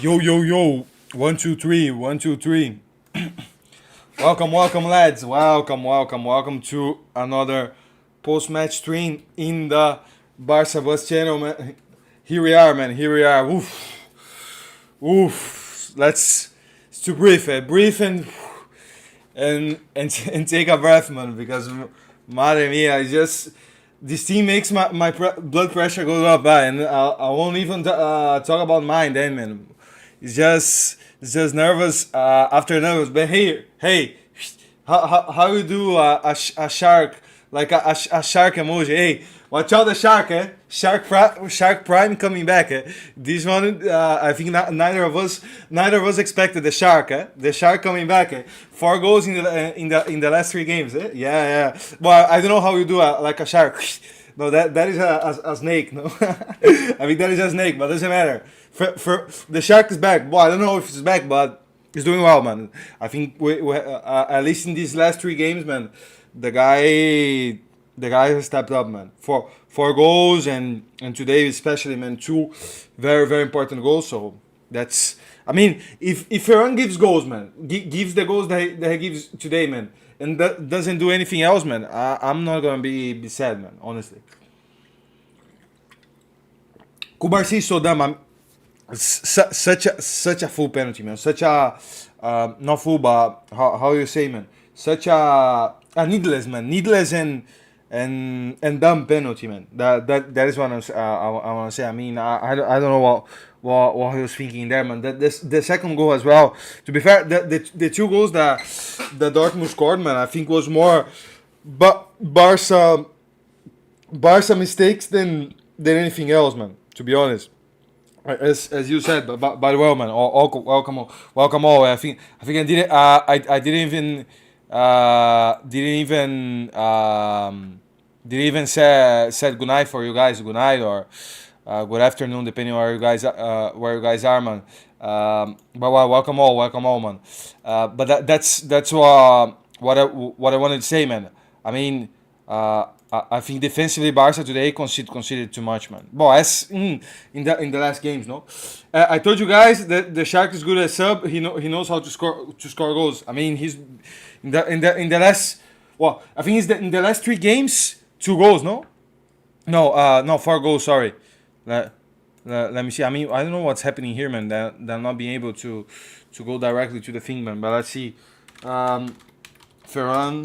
Yo, yo, yo. 1, 2, 3. 1, 2, 3. Welcome, lads. Welcome to another post-match stream in the Barca Bus channel, man. Here we are, man. Here we are. Oof. Let's to breathe, breathe and take a breath, man. Because, madre mia, I just this team makes my blood pressure go up, and I won't even talk about mine, then, man. It's just nervous after nervous. But hey, how you do a shark like a shark emoji? Hey, watch out the shark, eh? Shark Prime coming back. Eh? This one, I think neither of us expected the shark. Eh? The shark coming back. Eh? 4 goals in the last 3 games. Eh? Yeah. Well, I don't know how you do like a shark. No, that is a snake. No, I mean that is a snake, but doesn't matter. For the shark is back. Well, I don't know if it's back, but he's doing well, man. I think we at least in these last 3 games, man, the guy has stepped up, man. Four goals and today especially, man, two very important goals. So that's. I mean, if Ferran gives goals, man, gives the goals that he gives today, man, and doesn't do anything else, man, I'm not gonna be sad, man. Honestly, Kubarsi is so dumb. Such a full penalty, man. Such a not full, but how you say, man? Such a needless, man. Needless and dumb penalty, man. That is what I want to say. I mean, I don't know what he was thinking there, man. The second goal as well. To be fair, the 2 goals that the Dortmund scored, man, I think was more, but Barca mistakes than anything else, man. To be honest, as you said, but well, man, welcome all. I didn't I didn't even said good night for you guys, good night or good afternoon, depending where you guys are, man. But well, welcome all, man. But that's what I wanted to say, man. I mean, I think defensively Barca today conceded too much, man. Well, as in the last games, no. I told you guys that the Shark is good at sub. He knows how to score goals. I mean, he's in the last. Well, I think in the last 3 games, 2 goals, no. No, 4 goals. Sorry. Let me see. I mean, I don't know what's happening here, man. They're not being able to go directly to the thing, man. But let's see. Ferran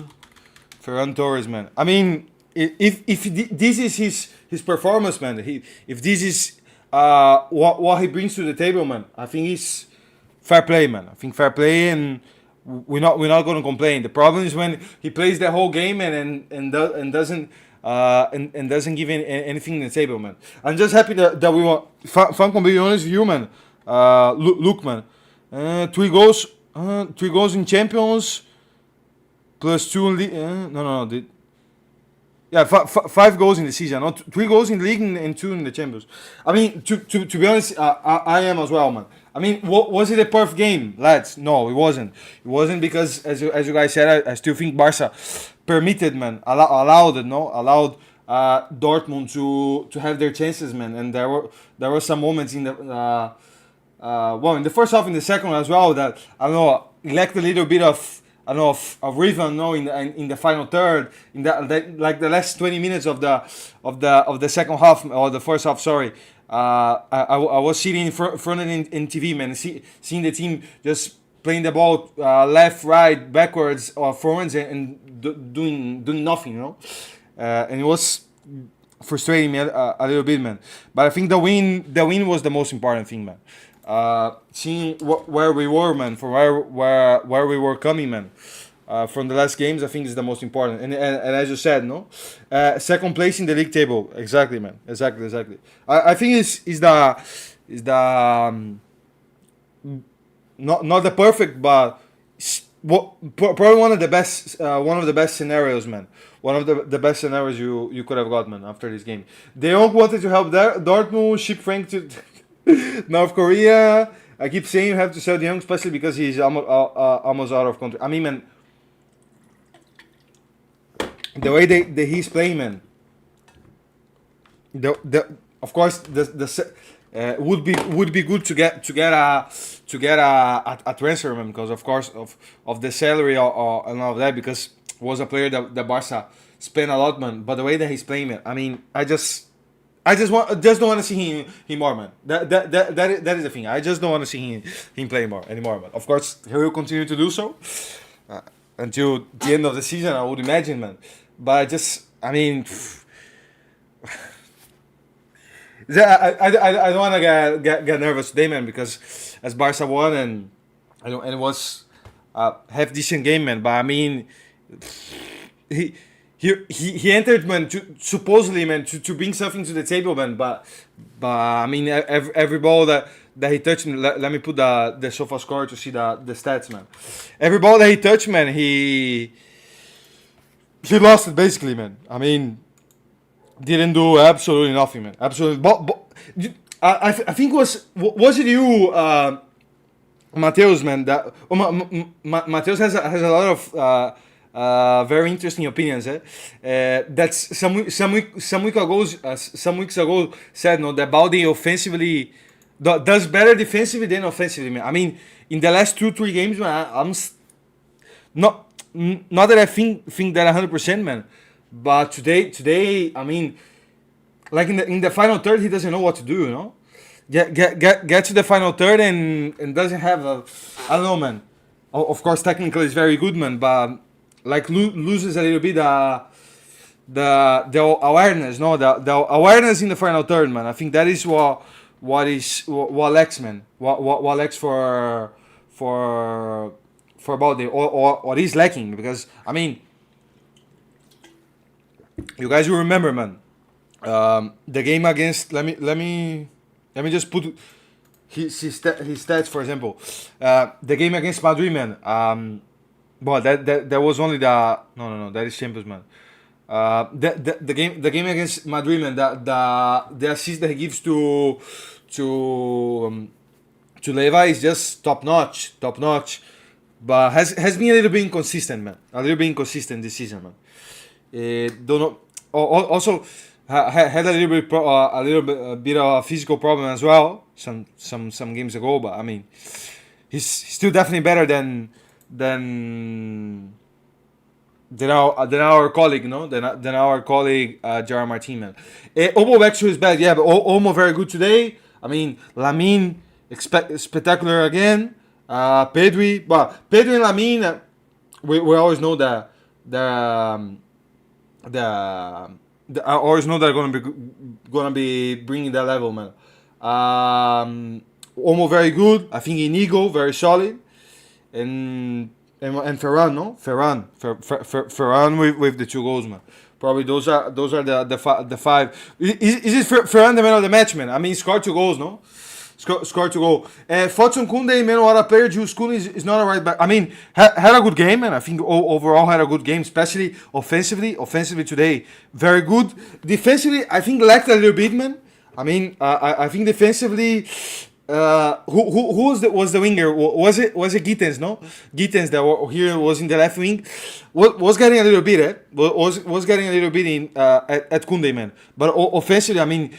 Torres, man. I mean, if this is his performance, man. If this is what he brings to the table, man. I think he's fair play, man. I think fair play, and we're not going to complain. The problem is when he plays the whole game and doesn't doesn't give anything in the table, man. I'm just happy that we won. Fun can be honest with you, man. Look, man. 3 goals. 3 goals in Champions. Plus 2 in league. No. Yeah, 5 goals in the season. Not 3 goals in the league and 2 in the Champions. I mean, to be honest, I am as well, man. I mean, was it a perfect game, lads? No, it wasn't. It wasn't because, as you guys said, I still think Barca permitted, man, allowed Dortmund to have their chances, man. And there were some moments in the in the first half, in the second as well, that I don't know, lacked a little bit of of rhythm, no, in the final third, in like the last 20 minutes of the second half, or the first half, sorry. I was sitting in front of in TV, man, seeing the team just playing the ball left, right, backwards, or forwards, and doing nothing, and it was frustrating me a little bit, man. But I think the win was the most important thing, man. Seeing where we were, man, from where we were coming, man, from the last games, I think is the most important. And as you said, no, second place in the league table, exactly, man, exactly. I think is the not the perfect, but probably one of the best scenarios, man. One of the best scenarios you could have got, man, after this game. They all wanted to help Dortmund ship Frank to North Korea. I keep saying you have to sell the young, especially because he's almost out of contract. I mean, man, the way that he's playing, man. The of course would be good to get a transfer, man, because of course of the salary and all of that, because was a player that Barca spent a lot, man. But the way that he's playing, man, I mean, I just don't want to see him more, man. That is the thing. I just don't want to see him play more anymore, man. Of course, he will continue to do so until the end of the season, I would imagine, man. But I mean, I don't want to get nervous today, man, because as Barca won and it was a half decent game, man. But I mean, he he entered, man, supposedly, man, to bring something to the table, man. But I mean, every ball that he touched, let me put the sofa score to see the stats, man. Every ball that he touched, man, he lost it basically, man. I mean, didn't do absolutely nothing, man. Absolutely. But I think was it you, Mateus, man? That Mateus has a lot of very interesting opinions. That's some weeks ago said, no, that Balde offensively does better defensively than offensively, man. I mean, in the last 2-3 games, man, I'm not that I think that 100%, man. But today, I mean, like in the final third, he doesn't know what to do, you know. Get to the final third and doesn't have I don't know, man. Of course, technically it's very good, man, but like loses a little bit the awareness, no, the awareness in the final third, man. I think that is what lacks, man. What lacks for Balde, or what is lacking, because I mean, you guys will remember, man. The game against let me just put his stats, for example. The game against Madrid, man. But that was only the no that is Champions, man. The game against Madrid, man. The assist that he gives to Leva is just top notch. But has been a little bit inconsistent, man. A little bit inconsistent this season, man. Don't know. Also had a little bit of a physical problem as well. Some games ago, but I mean, he's still definitely better than our colleague, no, than our colleague Gerard Martin, man. Omo back to his bag, yeah, but Omo very good today. I mean, Lamine spectacular again. Pedri and Lamine, we always know that I always know they're gonna be bringing that level, man. Omo very good. I think Inigo very solid, and Ferran, no, Ferran with the 2 goals, man. Probably those are the 5. Is it Ferran the man of the match, man? I mean, scored 2 goals, no? Scored 2 goals. Fotson Koundé, man, what a player. Jules Koundé is not a right back. I mean, had a good game, and I think overall had a good game, especially offensively. Offensively today, very good. Defensively, I think lacked a little bit, man. I mean, I think defensively, who was the winger? Was it Gittens? No, Gittens that here was in the left wing. Was getting a little bit, was getting a little bit in at Koundé, man. But offensively, I mean,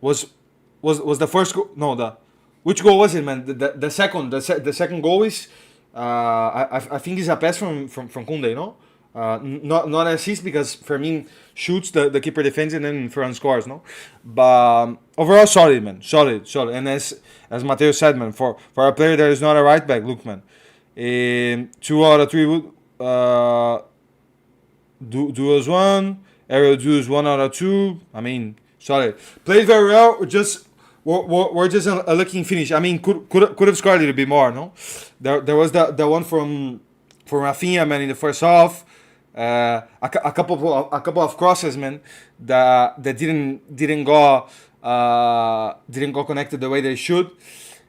was the first goal? No, which goal was it, man? The second goal is I think it's a pass from Koundé, no? Not assist, because Fermin shoots, the keeper defends, and then Ferran scores, no? But overall solid, man, solid. And as Mateo said, man, for a player that is not a right back, look, man, 2 out of 3 duels 1, aerial duels 1 out of 2. I mean, solid. Played very well. We're just a looking finish. I mean, could have scored a little bit more, no? There was the one from Rafinha, man, in the first half. A couple of crosses, man, that didn't go connected the way they should,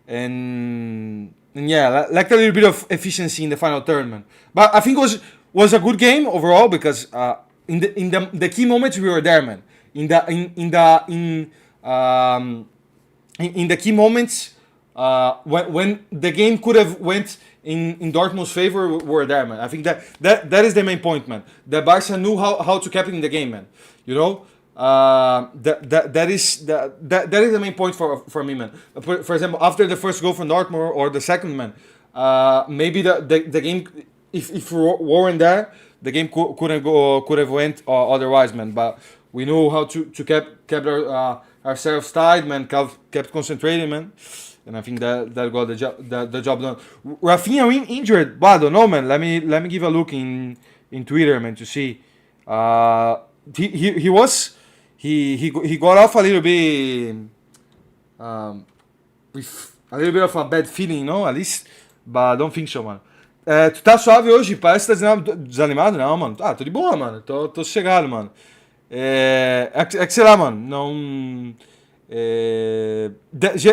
and yeah, lacked a little bit of efficiency in the final third, man. But I think it was a good game overall, because in the key moments we were there, man. In the key moments, when the game could have went in Dortmund's favor, were there, man. I think that is the main point, man. The Barca knew how to captain the game, man. You know, That is the main point for me, man. For example, after the first goal from Dortmund or the second, man, maybe the game, if we weren't there, the game could have went otherwise, man. But we know how to kept ourselves tied, man. Kept concentrating, man. And I think that got the job done. Rafinha injured, but I don't know, man. Let me give a look in Twitter, man, to see. He was he got off a little bit with a little bit of a bad feeling, no? At least, but I don't think so, mano. Tu tá suave hoje? Parece que tá desanimado, não, mano. Ah, tô de boa, mano. Tô sossegado, mano. É que sei lá, mano. Não.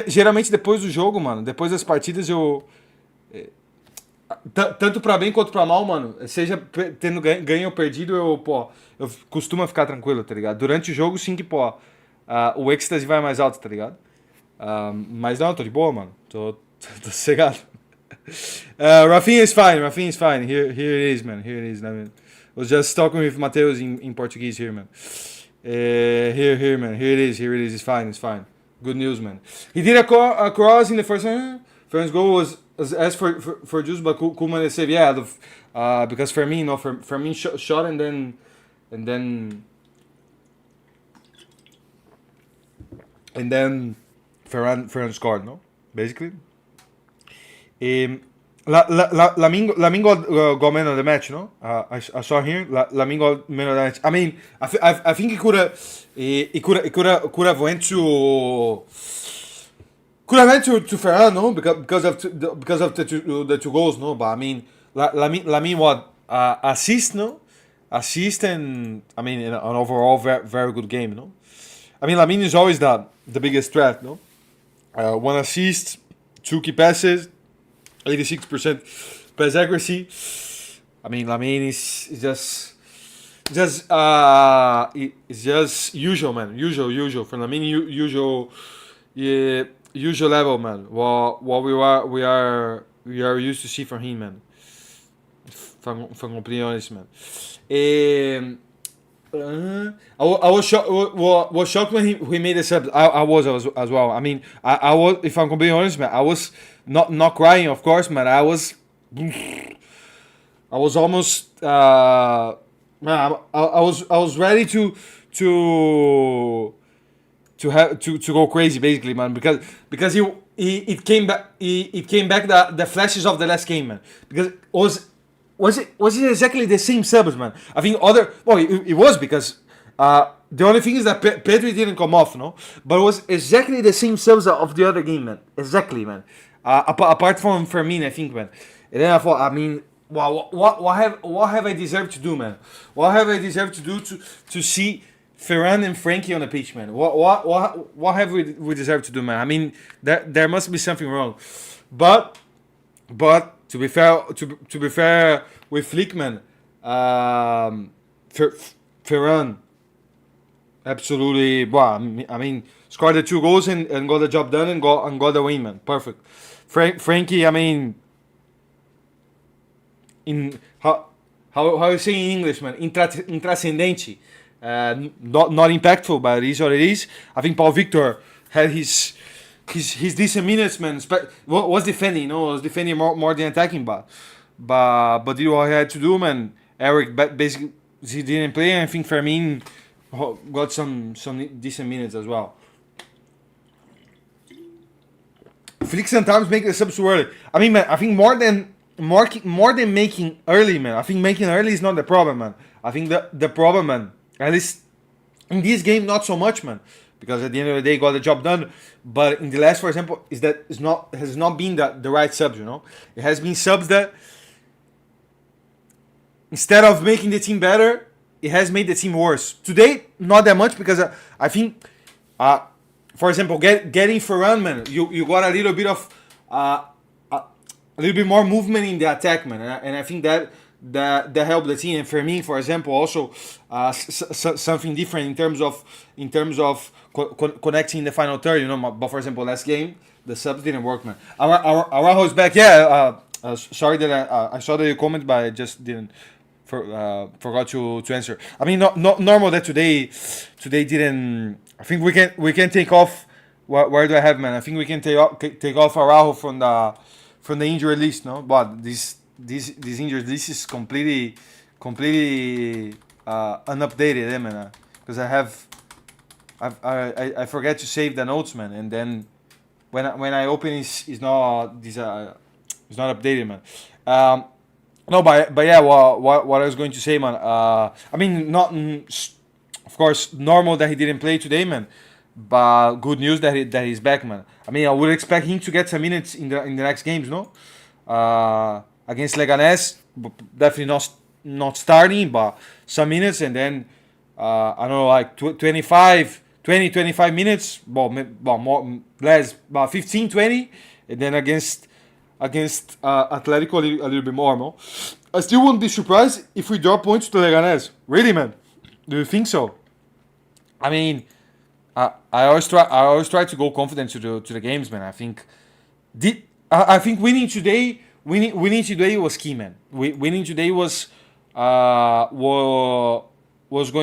Geralmente depois do jogo, mano, depois das partidas eu. Tanto pra bem quanto pra mal, mano, seja tendo ganho ou perdido, eu costumo ficar tranquilo, tá ligado? Durante o jogo, sim que, o êxtase vai mais alto, tá ligado? Mas não, tô de boa, mano. Tô sossegado. Rafinha is fine, Rafinha is fine. Here it is, man. Here it is. I mean, I was just talking with Mateus in Portuguese here, man. Here, man. Here it is. Here it is. It's fine. It's fine. Good news, man. He did a cross in the first one. First goal was as for Juice, but Koeman save. Yeah, because Fermin, no, Fermin shot and then Ferran scored, no, basically. Lamin got man of the match, no? I saw here. Lamin got man of the match. I mean, I think he could have went to Ferran, no? Because of the two goals, no? But I mean, Lamin what assist, no? Assist and I mean an overall very good game, no? I mean, Lamin is always the biggest threat, no? One assist, 2 key passes. 86% pass accuracy. I mean, Lamin is just it's just usual, man. Usual for Lamin. Usual level, man. What we are used to see from him, man. From completely honest, man. I was shocked when he made the sub. I was as well. I mean, I was, if I'm completely honest, man, I was not crying, of course, man. I was almost man. I was ready to go crazy, basically, man, because it came back the flashes of the last game, man, because was it exactly the same subs, man? I think it was because the only thing is that Pedri didn't come off, no, but it was exactly the same subs of the other game, man. Exactly, man. Apart from Fermin, I think, man. And then I thought, I mean, what have I deserved to do, man? What have I deserved to do to see Ferran and Frankie on the pitch, man? What have we deserved to do, man? I mean, there must be something wrong, but to be fair with Flickman, Ferran absolutely. Well, I mean, scored the 2 goals and got the job done and got the win, man. Perfect. Frankie, I mean, in how you say in English, man, intrascendente, not impactful, but it is what it is. I think Paul Victor had his decent minutes, man. Was defending, you know, was defending more than attacking, but did what he had to do, man. Eric basically he didn't play, and I think Fermin got some decent minutes as well. Flick sometimes make the subs too early. I mean, man, I think more than making early, man. I think making early is not the problem, man. I think the problem, man, at least in this game, not so much, man, because at the end of the day, got the job done. But in the last, for example, has not been the right subs, you know. It has been subs that instead of making the team better, it has made the team worse. Today, not that much, because I think, for example, getting Ferran, man, you got a little bit of a little bit more movement in the attack, man, and I think that helped the team. And for me, for example, also something different in terms of connecting the final third, you know. But for example, last game the subs didn't work, man. Araujo is back. Yeah. Sorry that I saw that you comment, but I just didn't forgot to answer. I mean, not normal that today didn't. I think we can take off. Where do I have, man? I think we can take off Araujo from the injury list, no? But this injury list is completely unupdated, man. Because I forget to save the notes, man, and then when I open it's not it's not updated, man. No, but yeah, what I was going to say, man. I mean, not of course normal that he didn't play today, man. But good news that he's back, man. I mean, I would expect him to get some minutes in the next games, no? Against Leganés, definitely not starting, but some minutes, and then I don't know, like 25 minutes, well more less, about 15, 20, and then against Atletico a little bit more, no? I still wouldn't be surprised if we drop points to Leganés. Really, man? Do you think so? I mean, I always try to go confident to the games, man. I think winning today was key, man. Winning today was going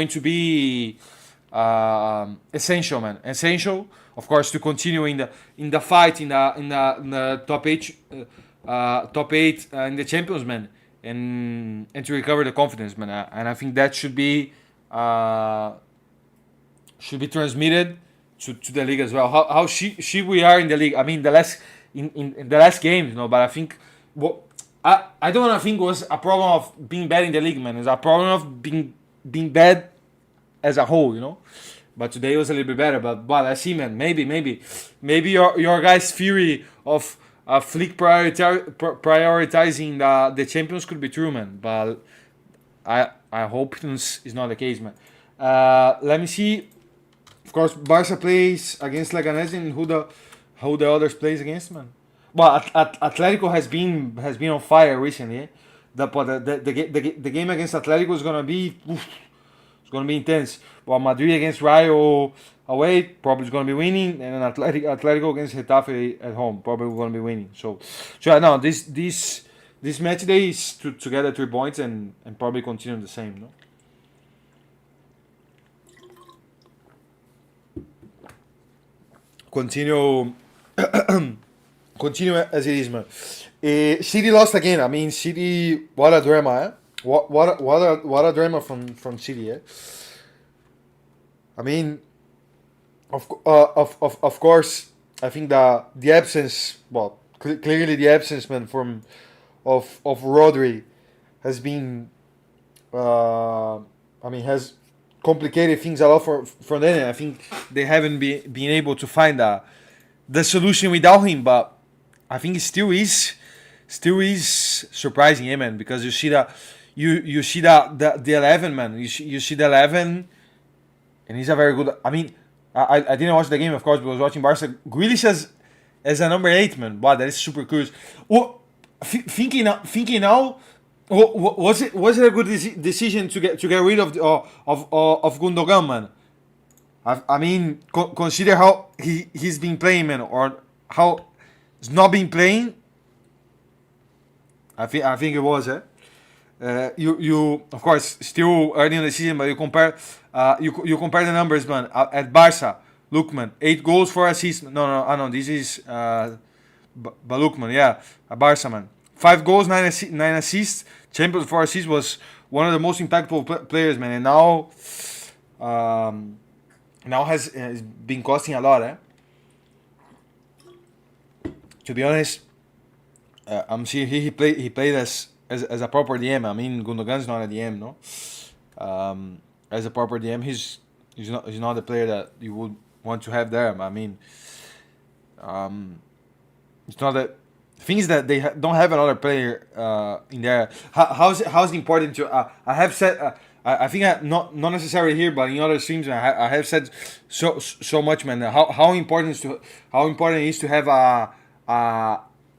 to be essential, man. Essential, of course, to continue in the fight in the top eight in the Champions, man, and to recover the confidence, man. And I think that should be transmitted to the league as well. How we are in the league. I mean, in the last games, you know. But I think I don't want to think it was a problem of being bad in the league, man. It's a problem of being bad as a whole, you know. But today was a little bit better. But I see, man. Maybe your guys' theory of Flick prioritizing the champions could be true, man. But I hope it's not the case, man. Let me see. Of course, Barca plays against Leganés, and who the others plays against, man. Well, Atletico has been on fire recently. Eh? The game against Atletico is gonna be it's gonna be intense. Well, Madrid against Rayo away probably is gonna be winning, and then Atletico against Getafe at home probably gonna be winning. So no, this match day is to get the 3 points and probably continue the same, no. Continue as it is, man. City lost again. I mean, City, what a drama, eh? What a drama from City, eh? I mean, of course, I think the absence, well, clearly the absence, man, of Rodri has been, has complicated things a lot for them. I think they haven't been able to find the solution without him, but I think it still is surprising, man, because you see the 11, man. You see the 11, and he's a very good. I mean, I didn't watch the game, of course, but I was watching Barca. Grealish as a number 8, man. Wow, that is super cool. Well, thinking now. Was it a good decision to get rid of Gundogan, man? I mean, consider how he's been playing, man, or how he's not been playing. I think it was, eh? You of course still early in the season, but you compare the numbers, man. At Barca, look, man, 8 goals, 4 assists. No, this is Balukman, yeah, a Barca, man. 5 goals, 9 assists. Champions 4 assists, was one of the most impactful players, man. And now has been costing a lot, eh? To be honest, I'm seeing he played as a proper DM. I mean, Gundogan's not a DM, no. As a proper DM, he's not the player that you would want to have there. I mean, it's not that. Things that they don't have another player in there. How's it important to? I have said. I think not necessarily here, but in other streams, I have said so much, man. How important it is to have a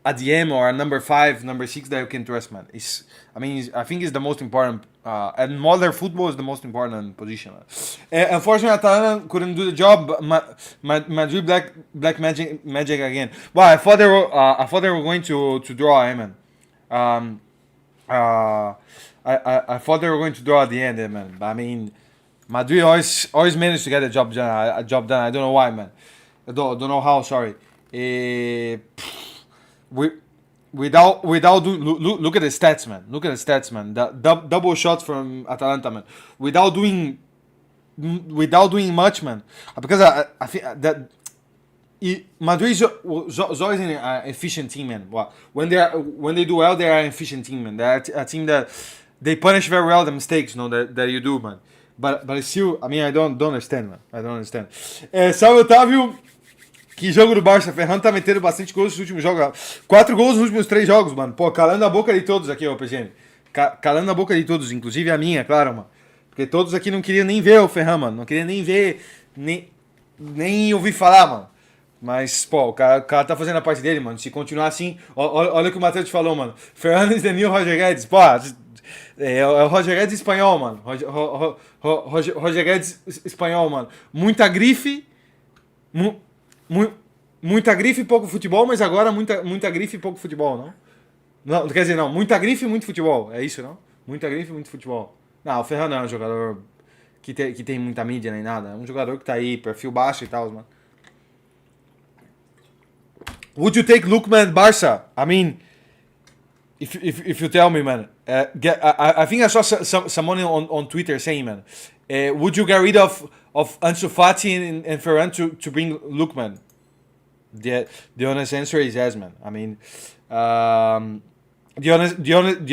DM or a number 5, number 6 that you can trust, man. I think it's the most important. And modern football is the most important position. Unfortunately, Atalanta couldn't do the job. Madrid black magic again. Well, I thought they were going to draw, man. I thought they were going to draw at the end, man. But I mean, Madrid always managed to get a job done. I don't know why, man. I don't know how. Sorry. We without look at the stats, man. Look at the stats, man. The double shots from Atalanta, man. Without doing much, man. Because I think that Madrid is always an efficient team, man. When they do well, they are an efficient team, man. They are a team that they punish very well the mistakes, that you do, man. But still, I mean, I don't understand, man. I don't understand. Salve, Otávio. Que jogo do Barça. Ferran tá metendo bastante gols nos últimos jogos. 4 gols nos últimos 3 jogos, mano. Pô, calando a boca de todos aqui, ó, PGM. Calando a boca de todos, inclusive a minha, claro, mano. Porque todos aqui não queriam nem ver o Ferran, mano. Não queriam nem ver, nem ouvir falar, mano. Mas, pô, o cara tá fazendo a parte dele, mano. Se continuar assim... Olha o que o Matheus falou, mano. Ferran is the new Roger Guedes. Pô, é o Roger Guedes espanhol, mano. Roger Guedes espanhol, mano. Muita grife... Muita grife e pouco futebol, mas agora muita grife e pouco futebol, não? Não, quer dizer, não. Muita grife e muito futebol. É isso, não? Muita grife e muito futebol. Não, o Ferran não é um jogador que tem muita mídia nem nada. É um jogador que tá aí, perfil baixo e tal, mano. Would you take Lookman Barca? I mean, if you tell me, man. I think I saw someone on Twitter saying, man, would you get rid of Ansu Fati and Ferran to bring Lookman? The honest answer is yes, man. I mean, the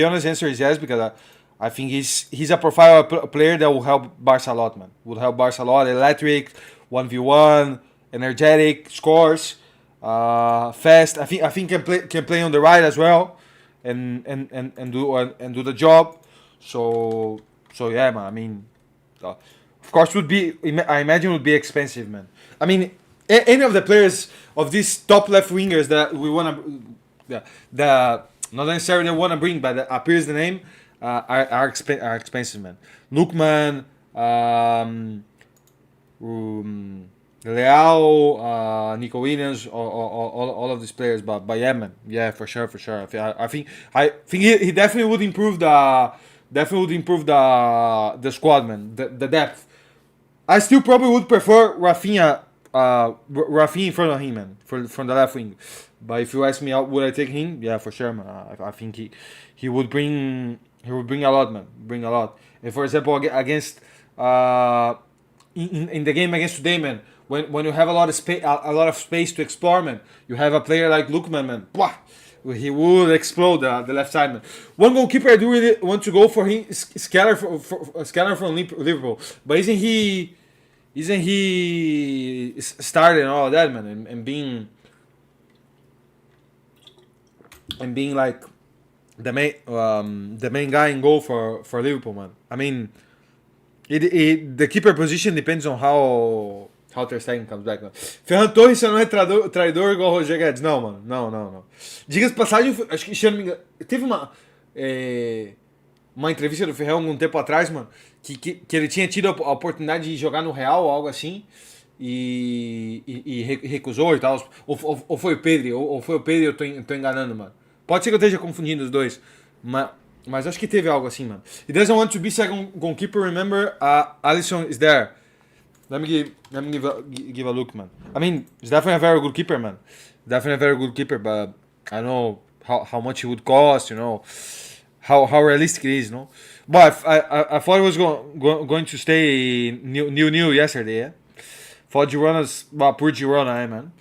honest answer is yes, because I think he's a profile player that will help Barca a lot, man. Would help Barca a lot. Electric, 1v1, energetic, scores, fast. I think can play on the right as well, and do the job. So yeah, man. I mean, of course I imagine would be expensive, man. I mean, any of the players of these top left wingers that we wanna, not necessarily wanna bring, but that appears the name, are expensive, man. Lookman, Leao, Nico Williams, all of these players, but yeah, man, yeah, for sure. I think he definitely would improve the squad, man, the depth. I still probably would prefer Rafinha in front of him, man, from the left wing. But if you ask me, would I take him? Yeah, for sure, man. I think he would bring a lot, man. Bring a lot. And for example, against in the game against today, man, when you have a lot of space to explore, man, you have a player like Lookman, man. Blah, he would explode the left side, man. One goalkeeper I do really want to go for him is Scalar from Liverpool, but isn't he starting all of that, man, and being like the main guy in goal for Liverpool, man. I mean, the keeper position depends on how Ter Stegen comes back, mano. Ferran Torres só não é traidor igual o Roger Guedes. Não, mano. Não. Diga-se de passagem, acho que, se eu não me engano, teve uma entrevista do Ferran algum tempo atrás, mano, que ele tinha tido a oportunidade de jogar no Real ou algo assim, e recusou e tal. Ou foi o Pedro, ou foi o Pedro, eu tô enganando, mano. Pode ser que eu esteja confundindo os dois, mas acho que teve algo assim, mano. He doesn't want to be second goalkeeper, remember, Alisson is there. Let me give a look, man. I mean, he's definitely a very good keeper, man. Definitely a very good keeper, but I don't know how much he would cost, you know, how realistic it is, no? But I thought it was going to stay new yesterday, yeah? For Girona's, poor Girona, man.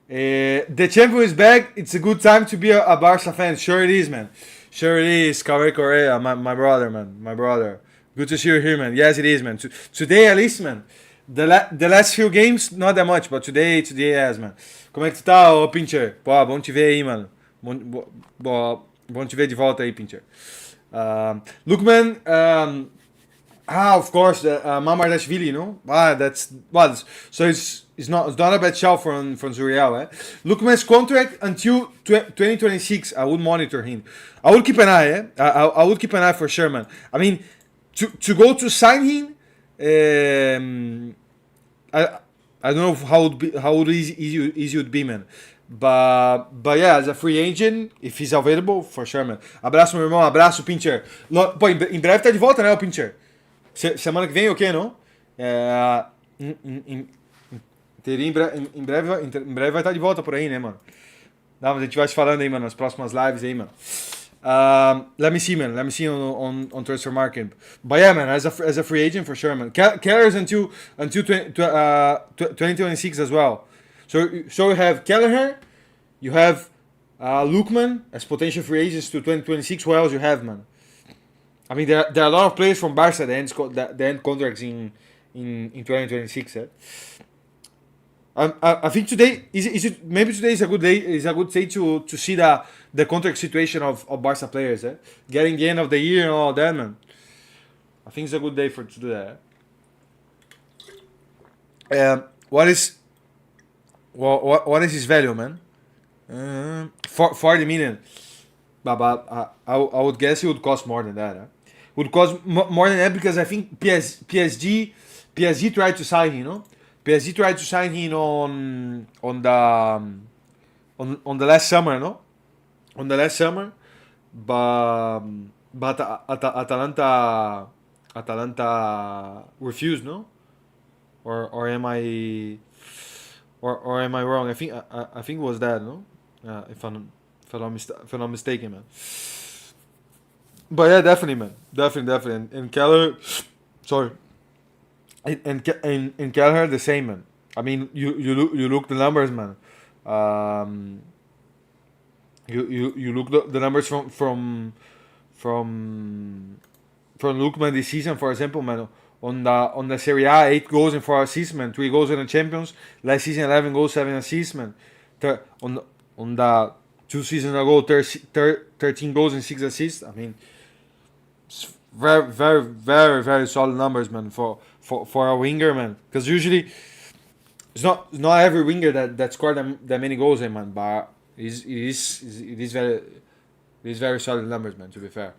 The champion is back. It's a good time to be a Barca fan. Sure it is, man. Sure it is. Kawhi Correa, my brother, man. My brother. Good to see you here, man. Yes, it is, man. Today, at least, man. The last few games, not that much, but today, yes, man. Como é que tu tá, ô Pincher? Pô, bom te ver aí, mano. Bom te ver de volta aí, Pincher. Lookman, of course, Mamardashvili, no? So it's not a bad shout from Zuriel, eh? Lookman's contract until 2026. I would monitor him. I would keep an eye, eh? I would keep an eye for sure, man. I mean, to go to sign him, I don't know how easy it would be, man. But yeah, as a free agent, if he's available, for sure, man. Abraço, meu irmão. Abraço, Pincher. Pô, em breve tá de volta, né, o Pincher? Semana que vem, o quê, não? É, teria em breve vai estar de volta por aí, né, mano? Não, mas a gente vai se falando aí, mano, nas próximas lives aí, mano. Let me see, man. Let me see on transfer market. But yeah, man, as a free agent for sure, man. Kelleher's until 2026 as well. So you have Kelleher, you have Lookman as potential free agents to 2026. Who else you have, man? I mean, there are a lot of players from Barca that end contracts in 2026. I think today maybe today is a good day. Is a good day to see the contract situation of Barca players. Getting the end of the year and all that, man. I think it's a good day to do that. What is his value, man? 40 million. But I would guess it would cost more than that. Would cost more than that because I think PSG tried to sign him, you know. PSG tried to sign him on the last summer, no? On the last summer, but Atalanta refused, no? Or am I wrong? I think it was that, no? If I'm not mistaken, man. But yeah, definitely, man. Definitely. And Keller, sorry. And Kelleher the same, man. I mean, you look the numbers, man. You look the numbers from Lookman this season, for example, man. On the Serie A, 8 goals and 4 assists, man. 3 goals in the Champions. Last season, 11 goals, 7 assists, man. On the 2 seasons ago, 13 goals and 6 assists. I mean, it's very solid numbers, man, for a winger, man. Because usually it's not every winger that scored that many goals, man. But it is very solid numbers, man. To be fair.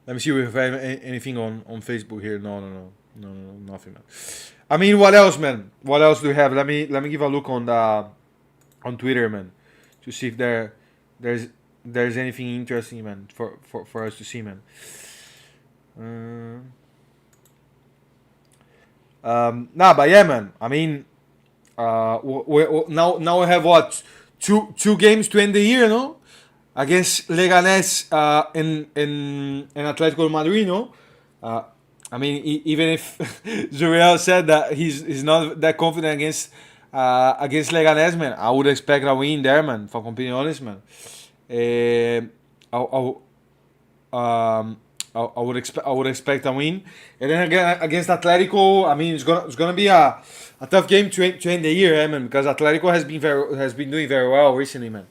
Let me see if we have anything on Facebook here. No, nothing, man. I mean, what else, man? What else do we have? Let me give a look on Twitter, man, to see if there's anything interesting, man, for us to see, man. But yeah, man. I mean, now we have what two games to end the year, no? Against Leganés in Atletico de Madrid, no? I mean, even if Zuriel said that he's not that confident against Leganés, man, I would expect a win there, man. For being honest, man. I would expect a win, and then again against Atletico, I mean, it's gonna be a tough game to end the year, man, because Atletico has been doing very well recently, man.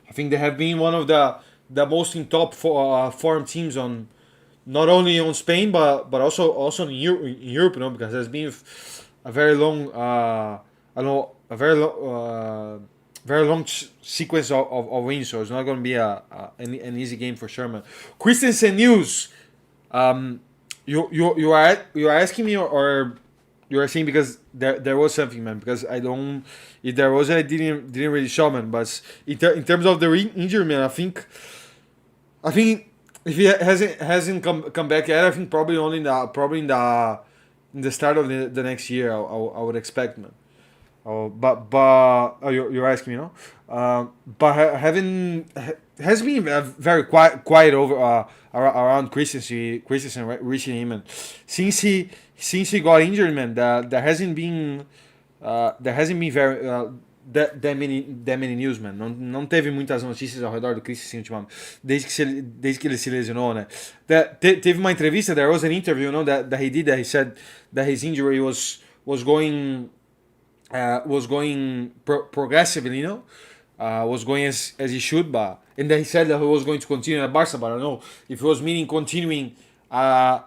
I think they have been one of the most in top form teams on not only on Spain but also in Europe, you know, because there's been a very long very long sequence of wins, so it's not going to be an easy game for sure, man. Christensen news. You are asking me or you are saying because there was something, man? Because I don't. If there was, I didn't really show, man. But in terms of the injury, man, I think if he hasn't come back yet, I think probably only in the start of the next year, I would expect, man. You're asking me, no? But has been very quiet over around Christensen reaching him, and since he got injured, man, there hasn't been very that many news, man. Não teve muitas notícias ao redor do Christensen ultimamente, desde que ele se lesionou, né? Teve uma entrevista, there was an interview, you know, that he did, that he said that his injury was going progressively, you know, was going as he should, but and then he said that he was going to continue at Barca, but I don't know if he was meaning continuing now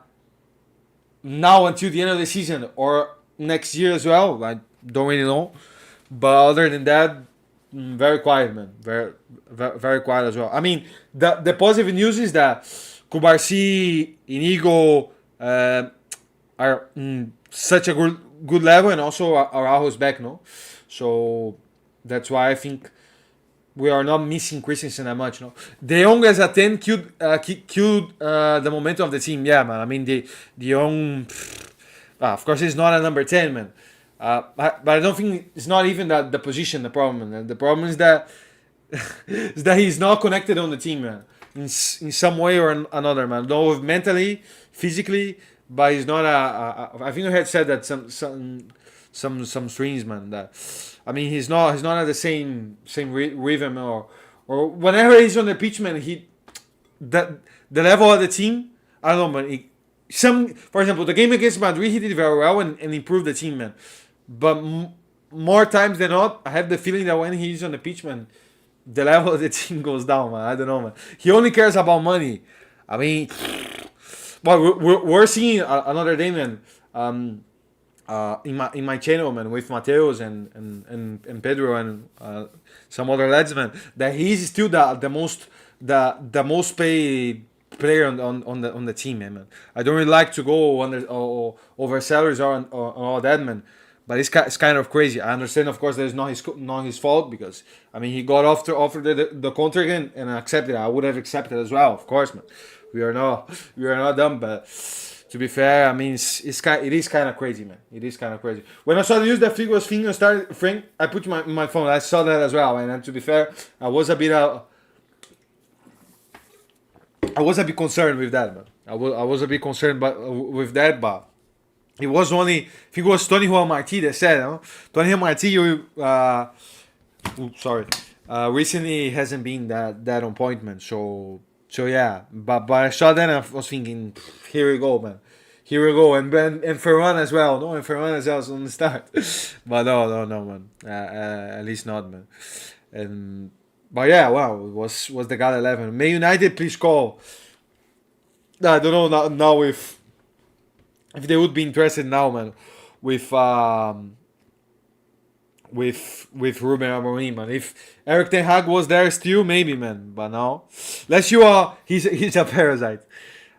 until the end of the season or next year as well. I don't really know, but other than that, very quiet, man. Very quiet as well. I mean, the positive news is that Kubarsi, Inigo are such a good level, and also Araujo's back, no. So that's why I think we are not missing Christensen that much, no. De Jong as a 10 killed the momentum of the team. Yeah, man. I mean, De Jong, of course, he's not a number 10, man. But I don't think it's not even that the position the problem, man. The problem is that is that he's not connected on the team, man. In some way or another, man. No, mentally, physically, but he's not I think I had said that some streams, man. That I mean, he's not at the same rhythm or whenever he's on the pitch, man. That the level of the team, I don't know, man. For example, the game against Madrid, he did very well and improved the team, man. But more times than not, I have the feeling that when he's on the pitch, man, the level of the team goes down, man. I don't know, man. He only cares about money. I mean, well, we're seeing another day, man. In my channel, man, with Mateos and Pedro and some other lads, man, that he's still the most paid player on the team, man. I don't really like to go over salaries or all that, man. But it's kind of crazy. I understand, of course, that it's not his fault because I mean he got offered the contract and accepted it. I would have accepted as well, of course, man. We are not dumb, but to be fair, I mean it is kind of crazy, man. It is kind of crazy. When I saw the news that Figo's finger started, Frank, I put my phone. I saw that as well, and to be fair, I was a bit concerned with that, man. I was a bit concerned, with that, but. It was only, I think it was Tony Juan Martí that said, no? Tony Juan Martí, recently hasn't been that on point, man. So yeah, but I saw that and I was thinking, here we go, man. Here we go, and Ferran as well, no, and Ferran as well on the start, but no, man. At least not, man. But yeah, wow, it was the Gal 11. Man United, please call. I don't know now if they would be interested now, man, with Ruben Amorim, man. If Eric Ten Hag was there still, maybe, man. But now, let's see he's a parasite.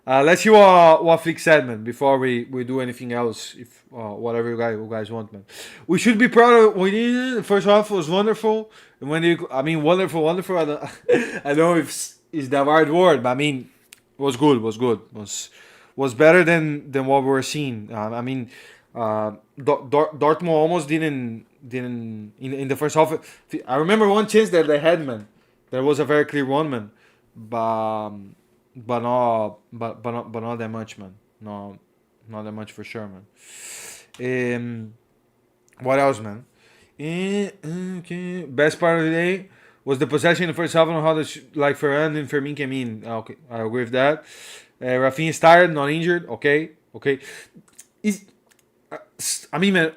Let's see what Flick said, man, before we do anything else. If whatever you guys want, man. We should be proud of we did. The first half was wonderful. And wonderful. I don't know if is the right word, but I mean, was good. Was better than what we were seeing. I mean, Dortmund almost didn't in the first half. I remember one chance that they had, man. There was a very clear one, man. But not that much, man. No, not that much for sure, man. What else, man? Okay. Best part of the day was the possession in the first half and how like Ferran and Fermin came in. Okay, I agree with that. Rafinha started, not injured. Okay. I mean, man,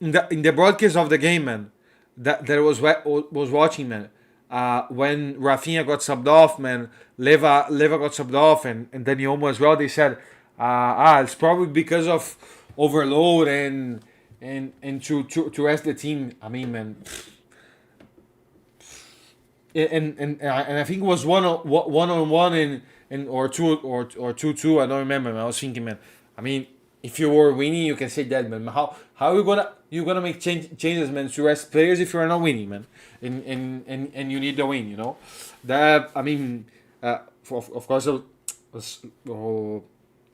in the broadcast of the game, man, that was watching, man. When Rafinha got subbed off, man, Leva got subbed off, and then Yomo as well. They said, it's probably because of overload and to rest the team. I mean, man. And I think it was one on one or 2-2. I don't remember, man. I was thinking, man. I mean, if you were winning, you can say that, man. How are you gonna make changes, man, to rest players if you are not winning, man? And you need the win, you know. That I mean, of course,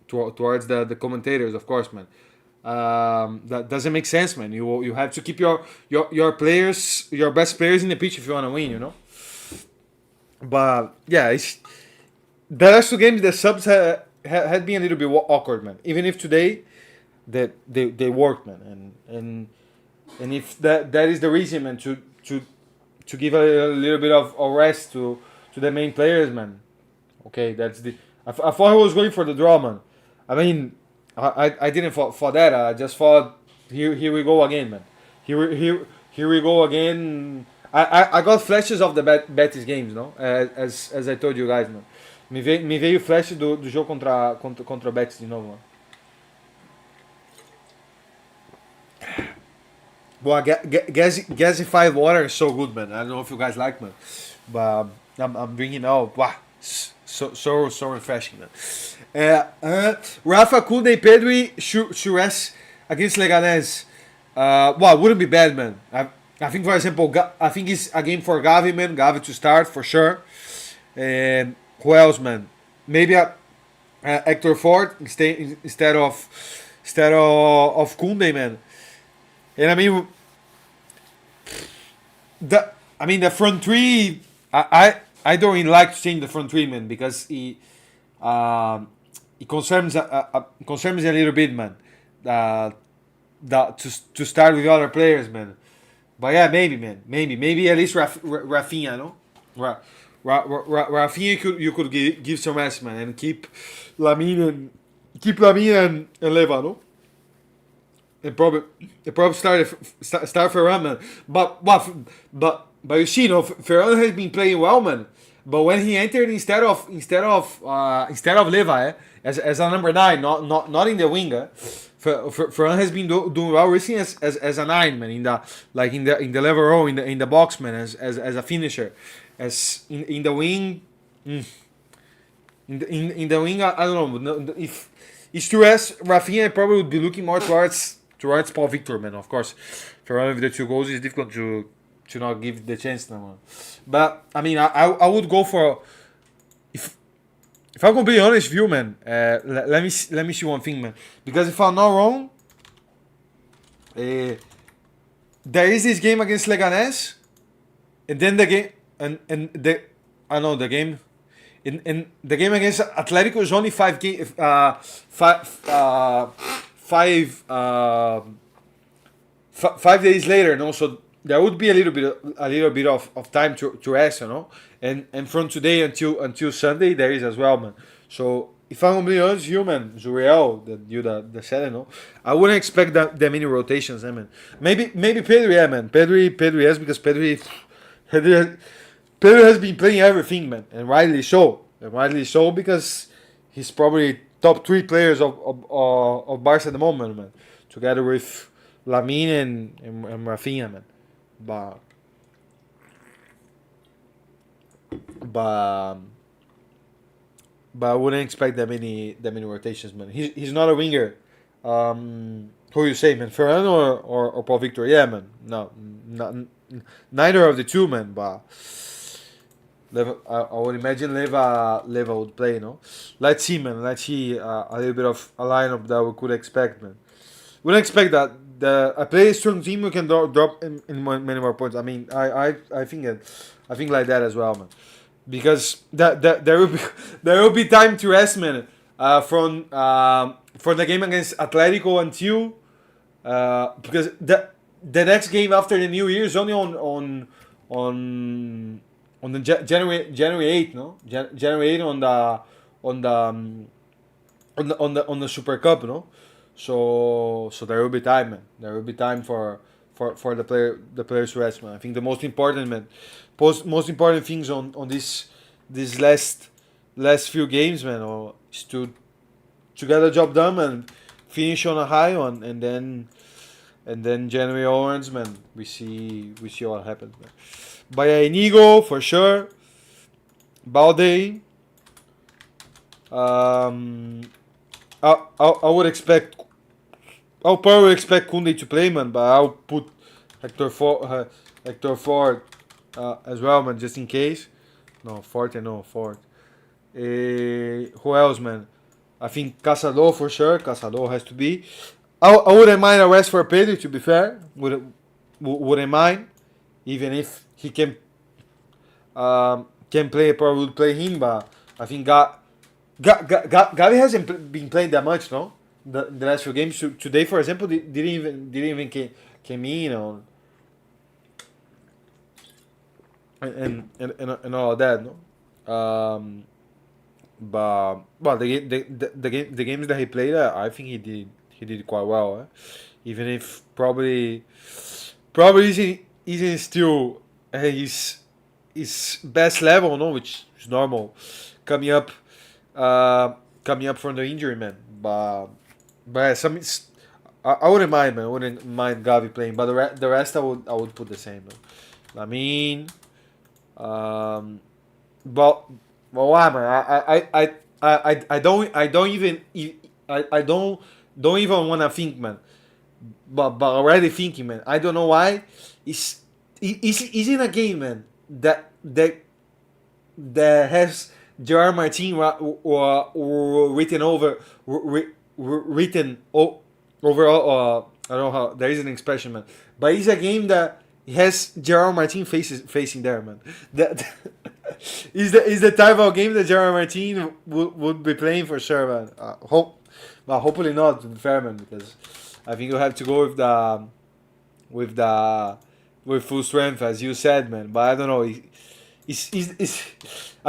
towards the commentators, of course, man. That doesn't make sense, man. You have to keep your players, your best players in the pitch if you want to win, you know. But yeah, the last two games the subs had been a little bit awkward, man. Even if today that they worked, man, and if that is the reason, man, to give a little bit of a rest to the main players, man. Okay, that's I thought he was going for the draw, man. I mean, I didn't for that. I just thought here we go again, man. Here we go again. I got flashes of the Betis games, no? As I told you guys, man. Me veio flash do jogo contra o Betis de novo, mano. Boy, gasified water is so good, man. I don't know if you guys like, man. But I'm drinking now. Wow, so refreshing, man. Rafa, Koundé, Pedri should rest against Leganés. Well, wouldn't be bad, man. I think, for example, I think it's a game for Gavi, man. Gavi to start for sure. And who else, man? Maybe Hector Ford instead of Koundé, man. And the front three. I don't really like to change the front three, man, because it concerns a little bit, man. To start with other players, man. But yeah, maybe, man, maybe at least Rafinha, no? Rafinha you could give some rest, man, and keep Lamine and Leva, no? And probably start Ferran, man. But you see, Ferran has been playing well, man. But when he entered instead of Leva, as a number 9, not in the wing, Ferran has been doing well recently as a 9, man, in the level row, in the box, man, as a finisher, as in the wing. In the wing, I don't know if it's to rest Rafinha. I probably would be looking more towards Paul Victor, man. Of course, Ferran with the 2 goals is difficult to not give the chance now, man. But I would go for, if I'm gonna be honest with you, man. Let me see one thing, man. Because if I'm not wrong, there is this game against Leganés, and then the game the game. In the game against Atletico is only 5 days later, no. So there would be a little bit of time to rest, you know. And from today until Sunday there is as well, man. So if I'm gonna be honest, you, man, Zuriel, the said, you know, I wouldn't expect that many rotations, man. Maybe Pedri, yeah, man. Pedri, yes, because Pedri has been playing everything, man, and rightly so. Because he's probably top 3 players of Barca at the moment, man, together with Lamine and Rafinha, man. But I wouldn't expect that many rotations, man. He's not a winger. Who you say, man? Ferran or Paul Victor? Yeah, man. No, neither of the two, man. But I would imagine Leva would play, no? Let's see, man. Let's see a little bit of a lineup that we could expect, man. We don't expect that a play strong team we can drop in many more points. I think like that as well, man. Because there will be time to rest, man. From the game against Atletico until because the next game after the New Year is only on the January 8th, no? January 8th on the Super Cup, no? So there will be time, man. There will be time for the players to rest, man. I think the most important, man, most important things on this last few games, man, is to get the job done and finish on a high one, and then January onwards, man, we see what happens, man. By Inigo for sure. Balde. I'll probably expect Koundé to play, man, but I'll put Hector Ford as well, man, just in case. No, Ford. Who else, man? I think Casado for sure. Casado has to be. I wouldn't mind a rest for Pedro, to be fair. Wouldn't mind, even if he can play. Probably would play him, but I think Gavi hasn't been playing that much, no? The last few games. Today, for example, didn't even came in on and all of that, no. But the games that he played, I think he did quite well, even if probably isn't still his best level, no, which is normal coming up from the injury, man. But I wouldn't mind, man. I wouldn't mind Gavi playing, but the rest I would put the same, man. I mean, but Well, why, man? I don't even I don't even want to think, man. But already thinking, man. I don't know why. Is in a game, man, that has Gerard Martin or written over written overall. I don't know how there is an expression, man. But it's a game that has Gerard Martin facing there, man. That is the type of game that Gerard Martin would be playing for sure, man. Well, hopefully not, to be fair, man, because I think you have to go with the with full strength, as you said, man. But I don't know. I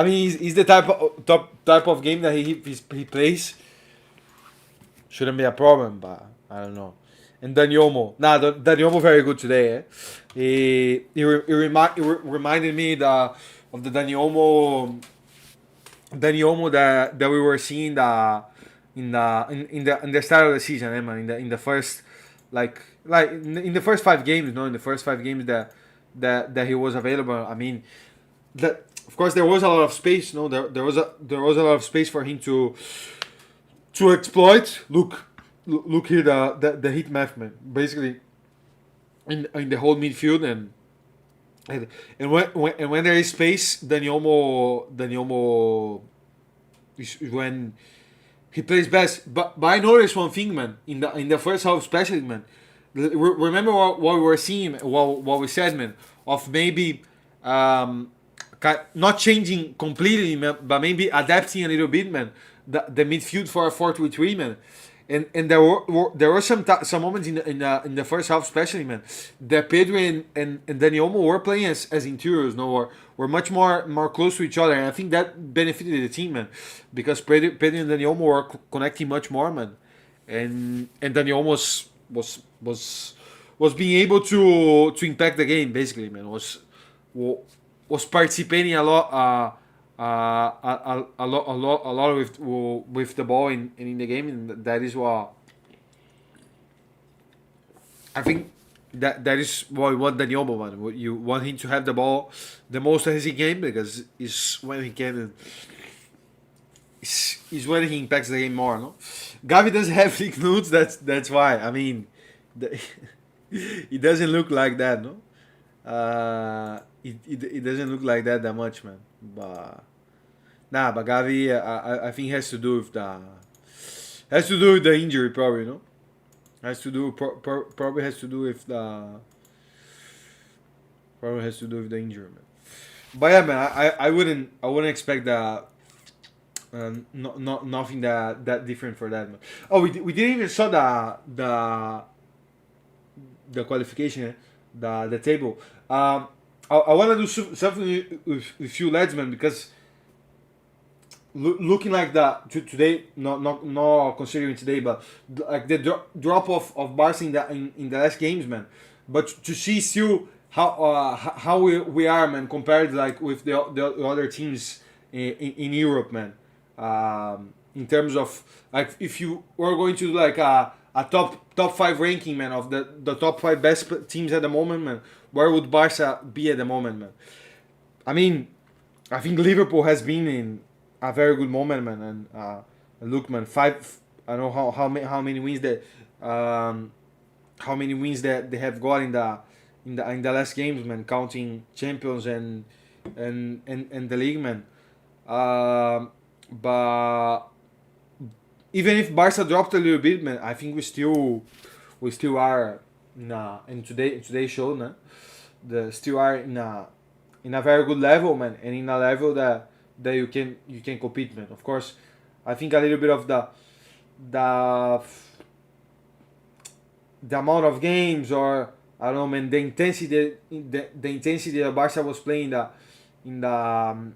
mean, he's the type of game that he plays. Shouldn't be a problem, but I don't know. And Danyomo, Danyomo very good today. Eh? He reminded me of the Danyomo that we were seeing in the start of the season, man. In the first in the first 5 games, in the first 5 games that he was available. I mean, that of course there was a lot of space. No, there was a lot of space for him to exploit. Look here, the heat map, man. Basically, in the whole midfield and when there is space, Danyomo is when he plays best. But I noticed one thing, man. In the first half, especially, man. Remember what we were seeing, what we said, man, of maybe not changing completely, man, but maybe adapting a little bit, man. The midfield for a 4-2-3, man. And there were some moments in the first half, especially, man, that Pedro and Dani were playing as interiors, no, were much more close to each other, and I think that benefited the team, man, because Pedro and Dani were connecting much more, man, and Dani was being able to impact the game, basically, man, was participating a lot. A lot with the ball in the game, and that is what I think that is what we want Daniel, man. You want him to have the ball the most of his game, because it's when he can is when he impacts the game more. No, Gavi doesn't have league nudes. That's why. I mean, it doesn't look like that. No, it doesn't look like that much, man. But but Gavi, I think has to do with the injury, probably. No, probably has to do with the injury, man. But yeah, man, I wouldn't expect that. Nothing that different for that, man. Oh, we didn't even saw the qualification, the table. I want to do something with you lads, man, because looking like that today, not considering today, but like the drop off of Barca in the last games, man. But to see still how we are, man, compared like with the other teams in Europe, man. In terms of like if you were going to do like a top 5 ranking, man, of the top 5 best teams at the moment, man, where would Barca be at the moment, man? I mean, I think Liverpool has been in a very good moment, man, and look, man, 5. I don't know how many wins that they have got in the last games, man, counting Champions and the league, man. But even if Barca dropped a little bit, man, I think we still are in today's show, man. Still are in a very good level, man, and in a level that you can compete, man. Of course, I think a little bit of the amount of games, or I don't know, man, the intensity that Barca was playing in the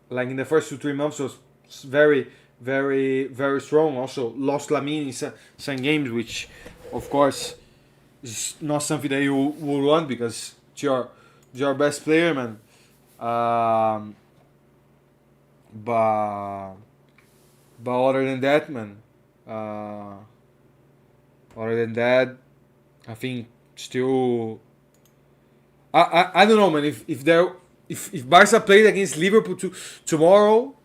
like in the first 2-3 months was very very very strong. Also lost Lamine in some games, which of course is not something that you will want, because it's your best player, man. But other than that, man, other than that, I think still I don't know, man. if Barca played against Liverpool tomorrow,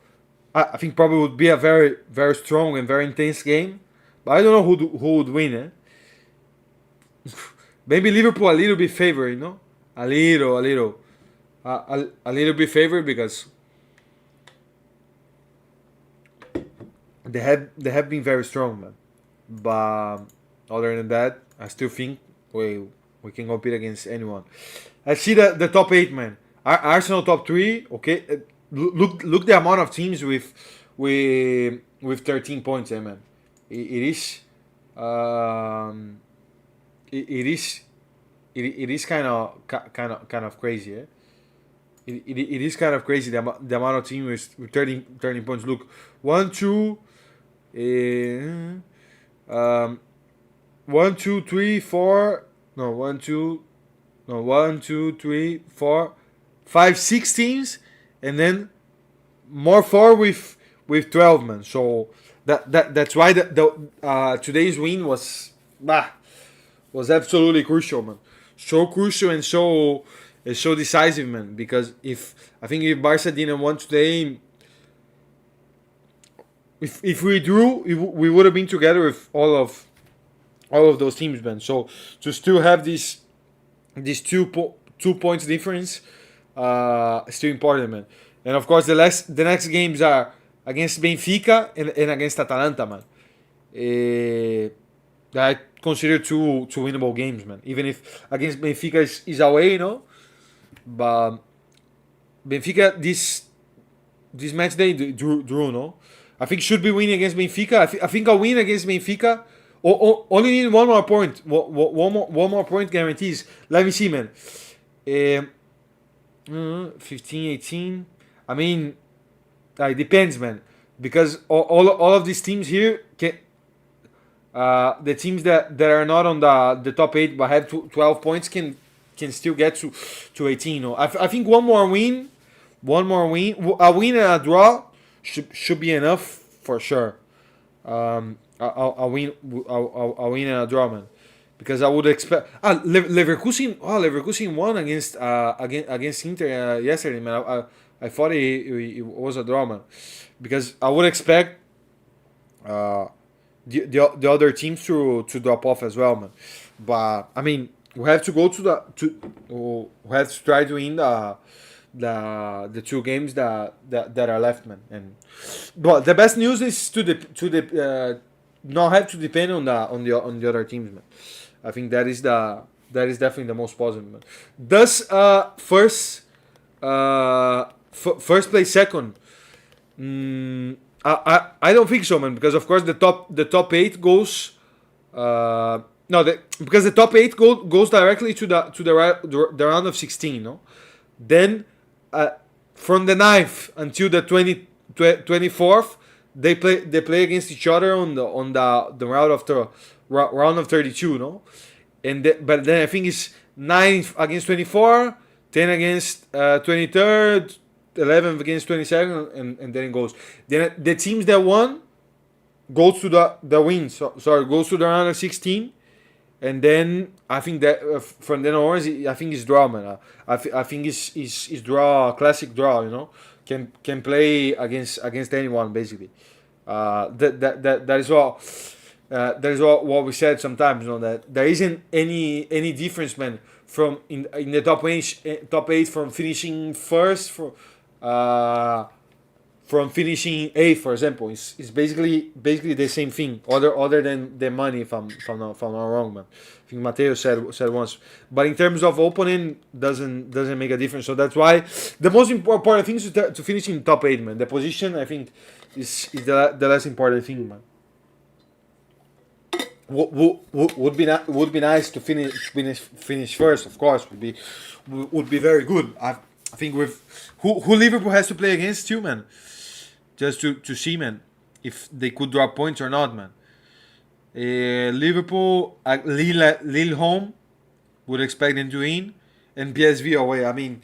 I think probably would be a very very strong and very intense game. But I don't know who would win. Maybe Liverpool a little bit favored, a little bit favored because they have been very strong, man. But other than that, I still think we can compete against anyone. I see the top 8, man. Arsenal top 3. Okay, look the amount of teams with 13 points, man. It is it is it is kind of crazy, eh? It is kind of crazy the amount of teams with 13 points. Look, 1, 2, um, 1, 2, 3, 4. No, 1, 2. No, 1, 2, 3, 4, 5, 6 teams, and then more 4 with 12, man. So that's why the today's win was absolutely crucial, man. So crucial and so decisive, man. Because if Barca didn't win today, if we drew, we would have been together with all of those teams, man. So to still have this 2 points difference, still important, man. And of course, the next games are against Benfica and against Atalanta, man. I consider two winnable games, man. Even if against Benfica is away, but Benfica this match day drew, no. I think should be winning against Benfica. I think a win against Benfica. Only need one more point. One more point guarantees. Let me see, man. 15, 18. I mean, it depends, man. Because all of these teams here can. The teams that are not on the top 8 but have 12 points can still get to 18. No? I think one more win, a win and a draw should be enough for sure. A win and a draw, man. Because I would expect Leverkusen won against Inter yesterday, man. I thought it was a draw, man. Because I would expect the other teams to drop off as well, man. But I mean, we have to go we have to try to win the 2 games that are left, man. But the best news is to not have to depend on the other teams, man. I think that is definitely the most positive, man. Does first place second? I don't think so, man. Because of course the top 8 goes. Because the top 8 goes directly to the round of 16, no. Then from the 9th until the 24th, they play against each other on the round of 32, no. But then I think it's 9th against 24, 10 against 23rd, 11th against 22nd, and then it goes. Then the teams that won goes to the win. Goes to the round of 16, and then I think that from then onwards, I think it's draw, man. I think it's draw, classic draw. Can play against anyone basically. That is all. That is what we said sometimes, that there isn't any difference, man, from in the top 8 from finishing first from finishing 8th, for example. It's basically the same thing, other than the money, if I'm not wrong, man. I think Mateo said once. But in terms of opponent, doesn't make a difference. So that's why the most important thing is to finish in top 8, man. The position, I think, is the less important thing, man. Would be nice to finish first, of course. Would be very good. I think with who Liverpool has to play against too, man. Just to see, man, if they could drop points or not, man. Liverpool at Lille home, would expect them to win, and PSV away. I mean,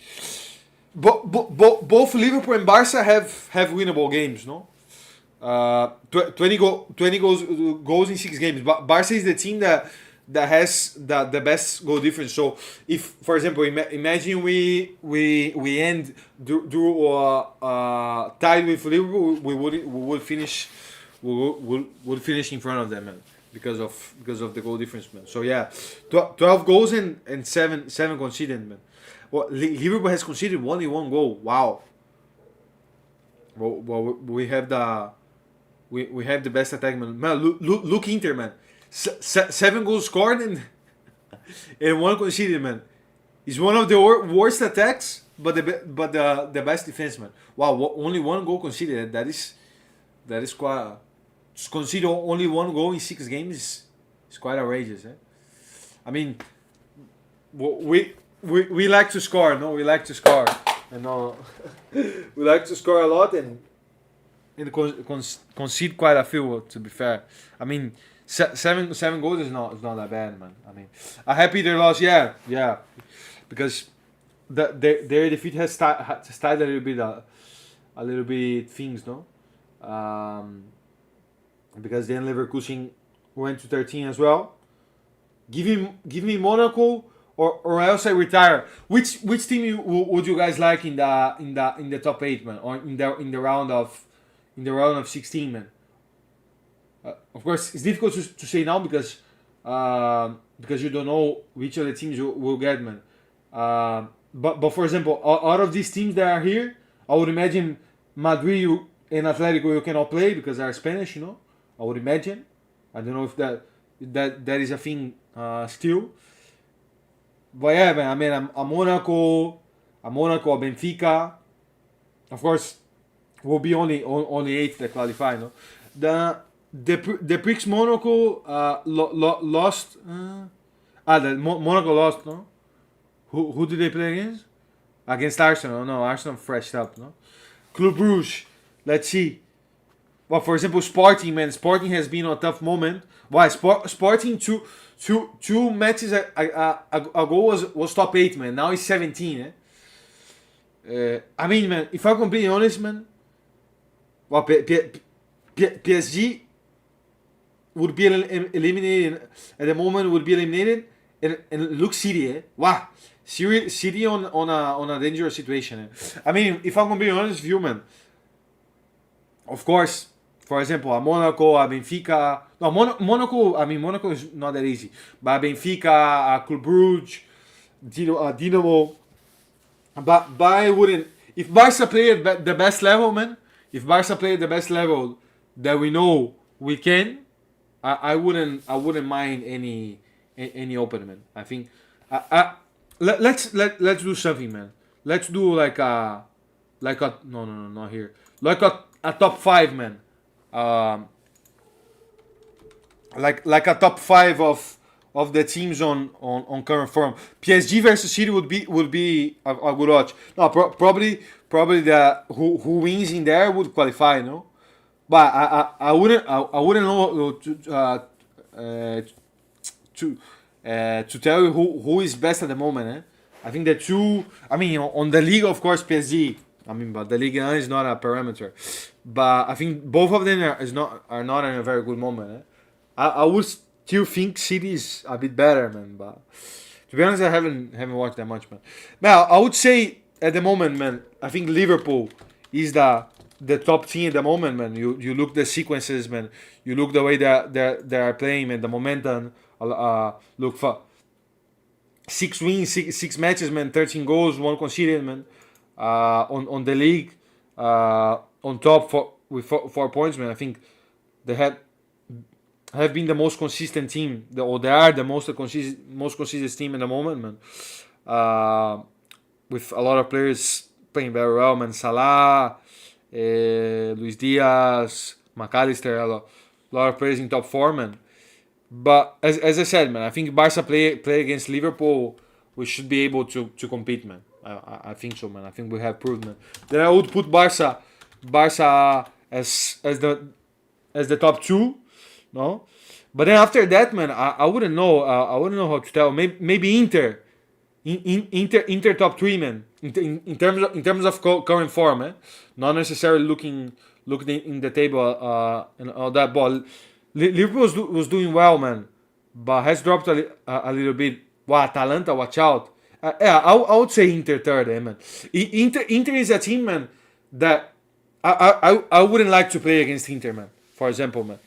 both Liverpool and Barca have winnable games, no? 20 goals in 6 games. But Barca is the team that that has the best goal difference. So if, for example, imagine we end tied with Liverpool, we would finish would finish in front of them, man, because of the goal difference, man. So yeah, 12 goals and seven conceded, man. Well, Liverpool has conceded only one goal. Wow. Well, we have the best attack, man. Man, look Inter, man. 7 goals scored and 1 conceded, man. It's one of the worst attacks, but the best defense, man. Wow, only 1 goal conceded. That is quite. To concede only 1 goal in 6 games is quite outrageous, eh? I mean, we like to score, no? We like to score, and we like to score a lot and concede quite a few. To be fair, I mean, seven goals is not that bad, man. I mean, I'm happy they lost, yeah, because their defeat has started a little bit things, no. Because then Leverkusen went to 13 as well. Give me Monaco or else I retire. Which team would you guys like in the top 8, man, or in the round of 16, man? Of course, it's difficult to say now because you don't know which of the teams you will get, man. But for example, out of these teams that are here, I would imagine Madrid and Atletico you cannot play because they are Spanish, you know. I would imagine. I don't know if that is a thing still. But yeah, man. I mean, a Monaco, a Benfica. Of course, will be only 8 that qualify. No, the Prix Monaco lost. Monaco lost. No, who did they play against? Against Arsenal. No, Arsenal freshed up. No, Club Brugge. Let's see. Well, for example, Sporting, man. Sporting has been on a tough moment. Why? Sporting two matches ago was top 8, man. Now it's 17, eh? I mean, man, if I'm completely honest, man, well, PSG would be eliminated at the moment. Would be eliminated, and look City, eh? Wow, City on a dangerous situation. Eh? I mean, if I'm completely honest with you, man, of course. For example, a Monaco, a Benfica. No, Monaco. I mean, Monaco is not that easy. But a Benfica, a Club Brugge, Dinamo. But I wouldn't. If Barca play at the best level, man. If Barca play at the best level that we know we can, I wouldn't mind any open, man. I think. Let's do something, man. Let's do like a no, not here. Like a top 5, man. Like a top 5 of the teams on current form. PSG versus City would be a good watch. No, probably the who wins in there would qualify, no. But I wouldn't know to tell you who is best at the moment. Eh? I think the two. I mean, on the league, of course, PSG. I mean, but the Ligue 1 is not a parameter. But I think both of them are not in a very good moment. Eh? I would still think City is a bit better, man. But to be honest, I haven't watched that much, man. Now, I would say at the moment, man, I think Liverpool is the top team at the moment, man. You look the sequences, man. You look the way they are playing, man. The momentum. Look for 6 wins, 6 matches, man. 13 goals, 1 conceded, man. On the league, on top with 4 points, man. I think they have been the most consistent team, or they are the most consistent team in the moment, man. With a lot of players playing very well, man. Salah, Luis Diaz, McAllister, a lot of players in top form, man. But as I said, man, I think Barca play against Liverpool, we should be able to compete, man. I think so, man. I think we have proved, man. Then I would put Barca as the top 2, no. But then after that, man, I wouldn't know. I wouldn't know how to tell. Maybe Inter, Inter top 3, man. In terms of current form, eh? Not necessarily looking in the table and all that. But Liverpool was doing well, man. but has dropped a little bit. Wow, Atalanta, watch out. Yeah, I would say Inter third, man. Inter is a team, man, that I wouldn't like to play against Inter, man. For example, man,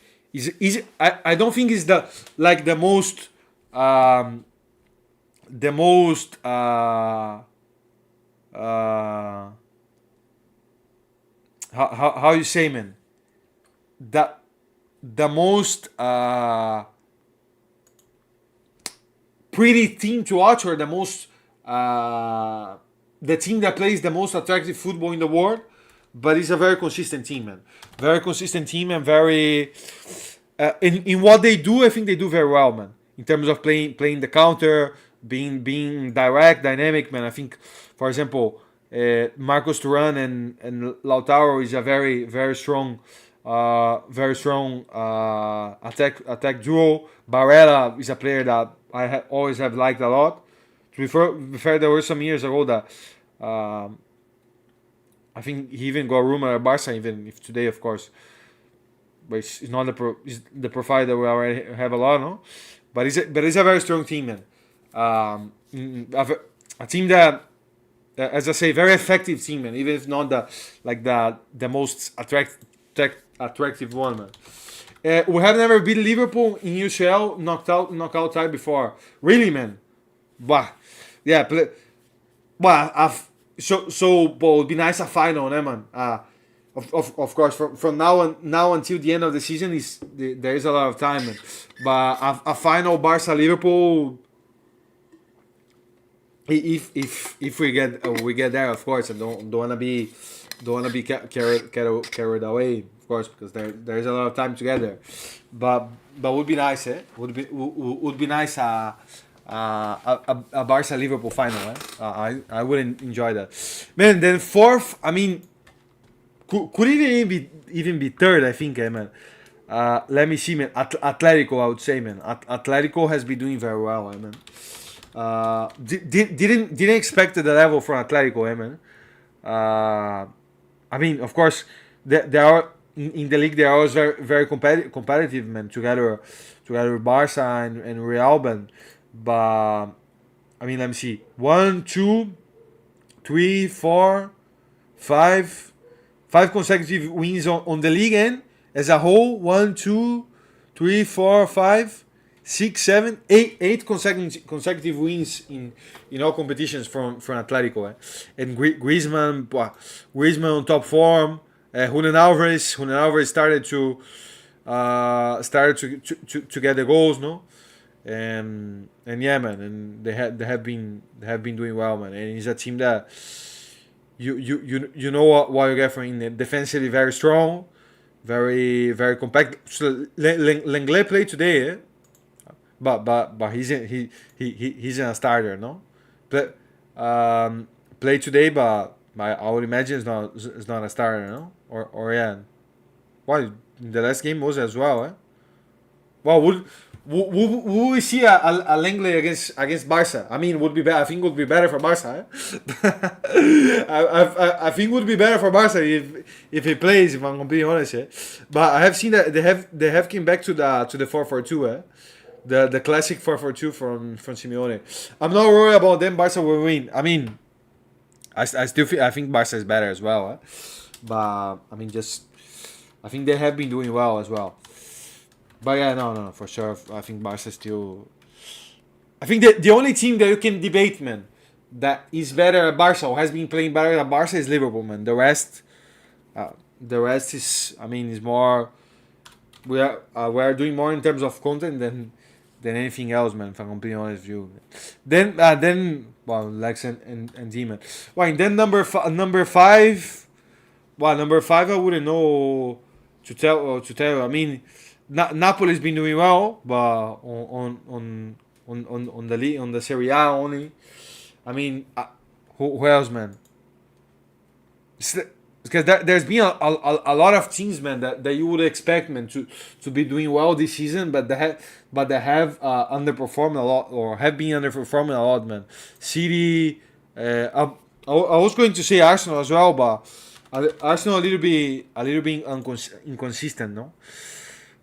I don't think it's the like the most how you say, man, the most pretty team to watch, or the most the team that plays the most attractive football in the world, but it's a very consistent team, man. Very consistent team, and very in what they do. I think they do very well, man. In terms of playing the counter, being direct, dynamic, man. I think, for example, Marcos Thuram and Lautaro is a very strong attack duo. Barella is a player that I always have liked a lot. To be fair, there were some years ago that I think he even got rumored at Barca, even if today, of course, but it's not the profile that we already have a lot, no. But it's a very strong team, man. A team that, as I say, very effective team, man. Even if not the most attractive one, man. We have never beat Liverpool in UCL knockout type before. Really, man. Bah, yeah. But it would be nice a final, né, man. Of course, from now until the end of the season there is a lot of time, man. But a final Barca Liverpool, if we get there, of course. I don't wanna be carried away, of course, because there is a lot of time together. But would be nice, eh? Would be nice a Barca Liverpool final, eh? I would enjoy that, man. Then fourth, I mean, could it even be third? I think, man. Let me see, man. Atletico, I would say, man. Atletico has been doing very well, man. Didn't expect the level from Atletico, man. I mean, of course, they are in the league. They are always very competitive, man. Together with Barca and Real, but I mean, let me see. 1, 2, 3, 4, 5 consecutive wins on the league end as a whole. 1, 2, 3, 4, 5, 6, 7, 8 consecutive wins in all competitions from Atletico, eh? And Griezmann on top form. Julian Alvarez started to get the goals, no? And yeah, man, and they have been doing well, man. And it's a team that you know what you get from it. Defensively very strong, very compact. So Lenglet played today, eh? But he's in a starter, no? Played today, but I would imagine it's not a starter, no? Or yeah. Why the last game was as well, eh? Well, would we see a Lenglet against Barca? I mean, I think would be better for Barca. Eh? I think would be better for Barca if he plays. If I'm completely honest, eh? But I have seen that they have came back to the 4-4-2, eh? The classic 4-4-2 from Simeone. I'm not worried about them. Barca will win. I mean, I think Barca is better as well, eh? But I mean, I think they have been doing well as well. But yeah, no, for sure. I think Barca still. I think the only team that you can debate, man, that is better at Barca or has been playing better at Barca is Liverpool, man. The rest is, I mean, is more. We are doing more in terms of content than anything else, man. If I'm completely honest with you. Then well, Lex and Demon. Well, and then number 5. Well, number 5, I wouldn't know to tell you. I mean, Napoli's been doing well, but on the league, on the Serie A only. I mean, who else, man? Because there's been a lot of teams, man, that you would expect, man, to be doing well this season, but they have underperformed a lot, or have been underperforming a lot, man. City, I was going to say Arsenal as well, but Arsenal a little bit inconsistent, no?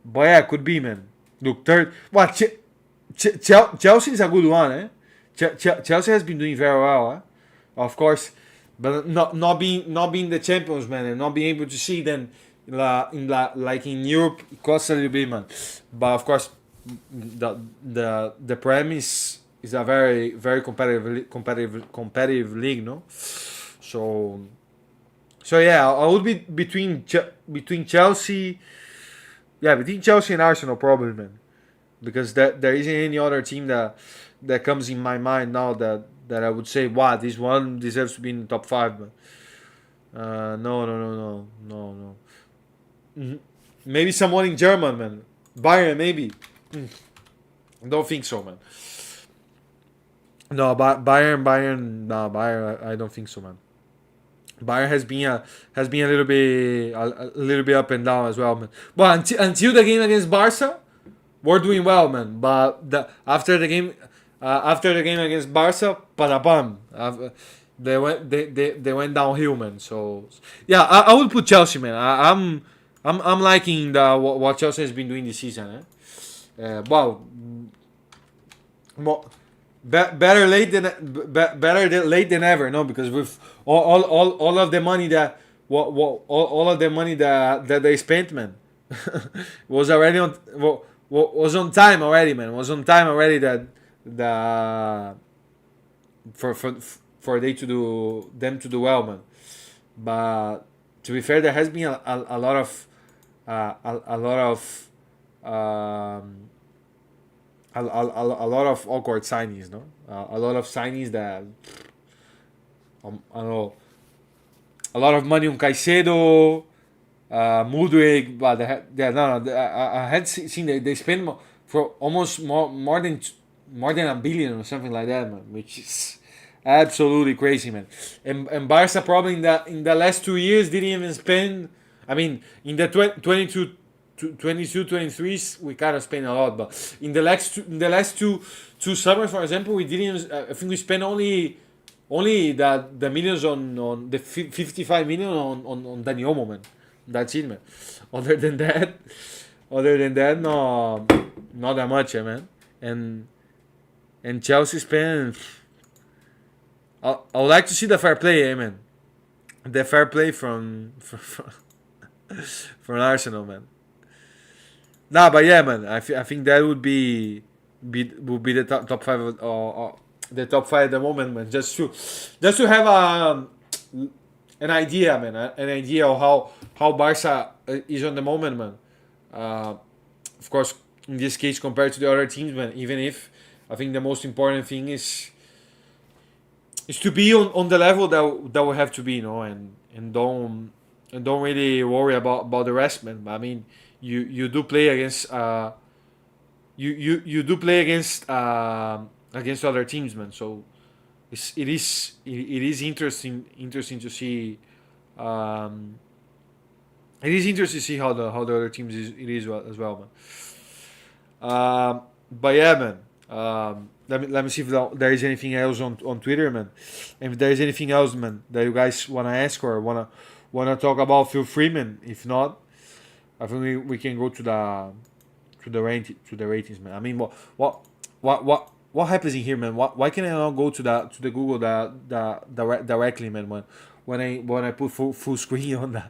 But yeah, could be, man. Look, third. What? Chelsea is a good one, eh? Chelsea has been doing very well, eh? Of course, but not being the champions, man, and not being able to see them like in Europe it costs a little bit, man. But of course, the Prem is a very competitive league, no? So yeah, I would be between Chelsea, yeah, between Chelsea and Arsenal probably, man, because there isn't any other team that comes in my mind now that I would say, wow, this one deserves to be in the top five, man. No, no, no, no, no, no. Mhm. Maybe someone in German, man. Bayern, maybe. Mm, don't think so, man. No, Bayern, no, Bayern. I don't think so, man. Bayern has been a little bit a little bit up and down as well, man. But until the game against Barca, we're doing well, man. But after the game against Barca, padabam, they went downhill, man. So yeah, I would put Chelsea, man. I'm liking what Chelsea has been doing this season. Wow, better late than late than ever, no? Because with all of the money that all of the money that they spent, man, was already was on time already, man. Was on time already that the for them to do well, man. But to be fair, there has been a lot of a lot of a lot of awkward signings, no? A lot of signings that I don't know. A lot of money on Caicedo, Mudryk, but no, no, I had seen they spend for almost more than a billion or something like that, man, which is absolutely crazy, man. And Barca probably in the last 2 years didn't even spend. I mean, in the 22, 23s, we kind of spend a lot, but in the last two summers, for example, we didn't. I think we spent only the millions on the 55 million on Dani Olmo, man. That's it, man. Other than that, no, not that much, man. And Chelsea spent. I would like to see the fair play, man. The fair play from Arsenal, man. Nah, but yeah, man. I think that would be the top five the top five at the moment, man. Just to have an idea, man. An idea of how Barca is on the moment, man. Uh, of course, in this case, compared to the other teams, man. Even if I think the most important thing is to be on the level that we have to be, and don't really worry about the rest, man. I mean, you do play against you do play against other teams, man. So it is interesting to see. Um, it is interesting to see how the other teams it is as well, man. But yeah, man. Let me see if there is anything else on Twitter, man. And if there is anything else, man, that you guys wanna ask or wanna talk about, feel free, man. If not, I think we can go to the ratings, man. I mean, what happens in here, man? Why can I not go to the Google directly, man? When I put full screen on the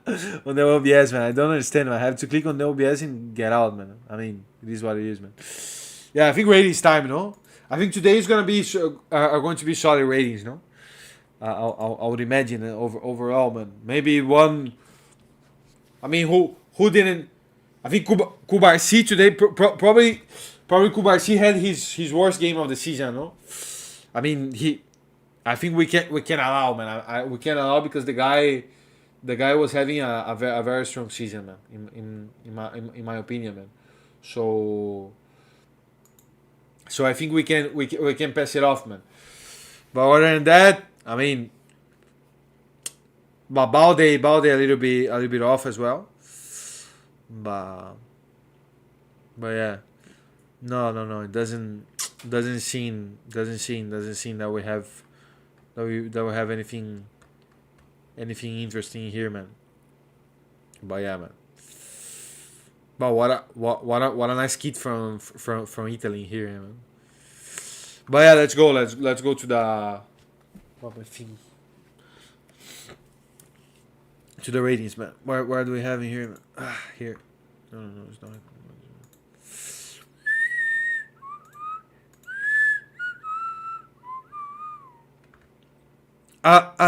OBS, man, I don't understand, man. I have to click on the OBS and get out, man. I mean, it is what it is, man. Yeah, I think ratings time, I think today is gonna be are going to be solid ratings, I would imagine overall, man. Maybe one. I mean, who didn't? I think Kubarsi today probably Kubarsi had his worst game of the season, no? I mean I think we can allow, man. We can allow because the guy was having a very strong season, man. In my opinion, man. So I think we can pass it off, man. But other than that, I mean, but Balde a little bit off as well. But yeah, no. It doesn't seem that we have anything interesting here, man. But yeah, man. But what a nice kid from Italy here, man. But yeah, let's go. Let's go to the what my thing to the ratings, man. Where do we have it here? Man? Here. No, it's not.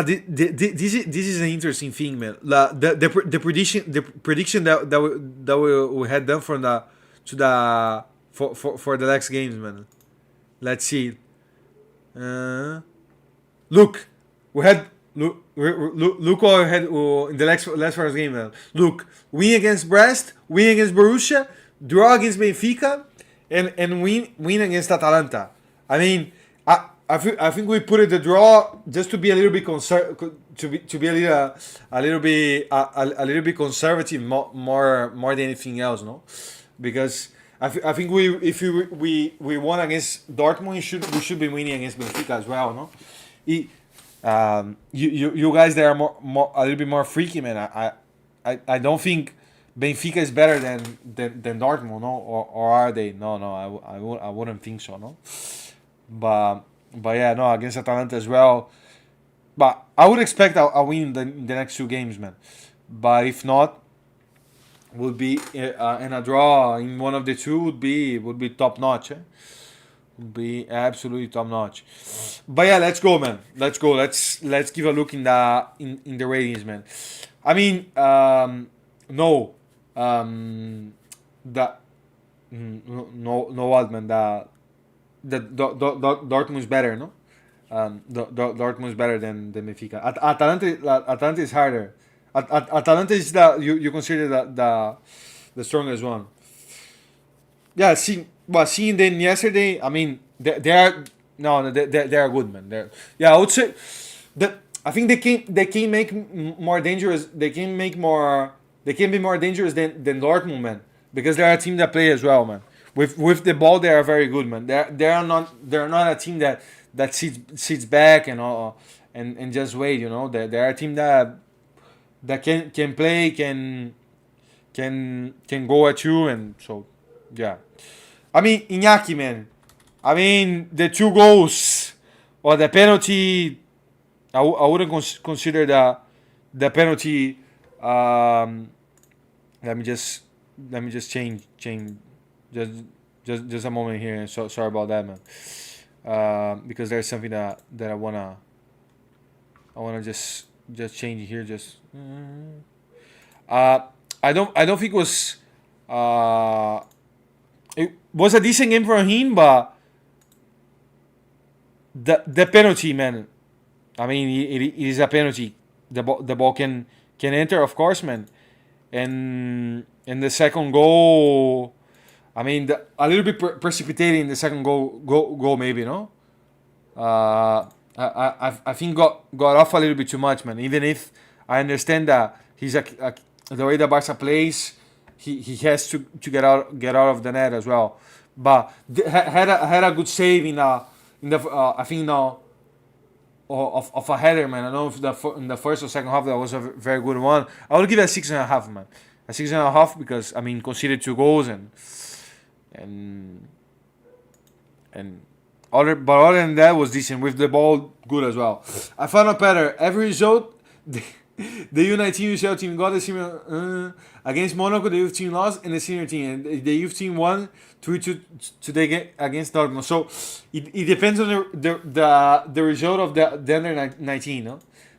This is an interesting thing, man. The prediction that we had done from the to the for the next games, man. Let's see. Look, we had look what we had in the last first game, man. Look, win against Brest, win against Borussia, draw against Benfica, and win against Atalanta. I mean, I think we put it the draw just to be a little bit to be a little bit conservative more than anything else, no? Because I think we won against Dortmund, we should be winning against Benfica as well, no? You guys that are more a little bit more freaky, man. I don't think Benfica is better than Dortmund, no? Or are they? No, I wouldn't think so, no. But yeah, no, against Atalanta as well. But I would expect a win in the next two games, man. But if not, would be and a draw in one of the two would be top notch. Would be absolutely top notch. But yeah, let's go, man. Let's go. Let's give a look in the ratings, man. I mean, no, the no what, man. The Dortmund is better, no? Dortmund is better than Benfica. Atalanta is harder. Atalanta is you consider the strongest one. Yeah, seeing them yesterday, I mean they are no they are good, man. I would say that I think they can make more dangerous. They can be more dangerous than Dortmund, man, because they are a team that play as well, man. With the ball, they are very good, man. They're not a team that sits back and all and just wait, you know. They're a team that can play, can go at you, and so yeah. I mean, Iñaki, man. I mean, the two goals or the penalty, I wouldn't consider the penalty. Let me just change. Just a moment here. So sorry about that, man. Because there's something that I wanna just change it here. Just I don't think it was a decent game for him, but the penalty, man. I mean, it is a penalty. The ball can enter, of course, man. And the second goal, I mean, a little bit precipitating the second goal maybe, no. I think got off a little bit too much, man. Even if I understand that he's the way the Barca plays, he has to get out of the net as well. But had a good save in the I think now of a header, man. I don't know if in the first or second half that was a very good one. I would give it a 6.5, man. A 6.5 because I mean conceded 2 goals and other than that was decent with the ball good as well. I found out better. Every result, the U19 UCL team got the senior against Monaco. The youth team lost, and the senior team and the youth team won 3-2 today against Dortmund. So it depends on the result of the under 19. No,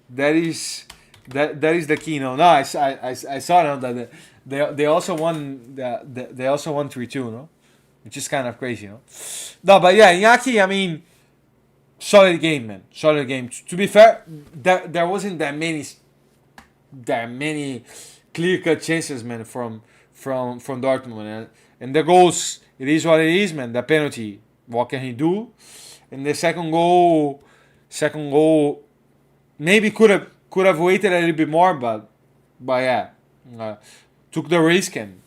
that is the key. No, I saw now that they also won they also won 3-2. No. Which is kind of crazy, no? No, but yeah, Iñaki, I mean, solid game, man. Solid game. To be fair, there wasn't that many clear-cut chances, man, from Dortmund, man. And the goals, it is what it is, man. The penalty, what can he do? And the second goal, maybe could have waited a little bit more, but yeah, took the risk and.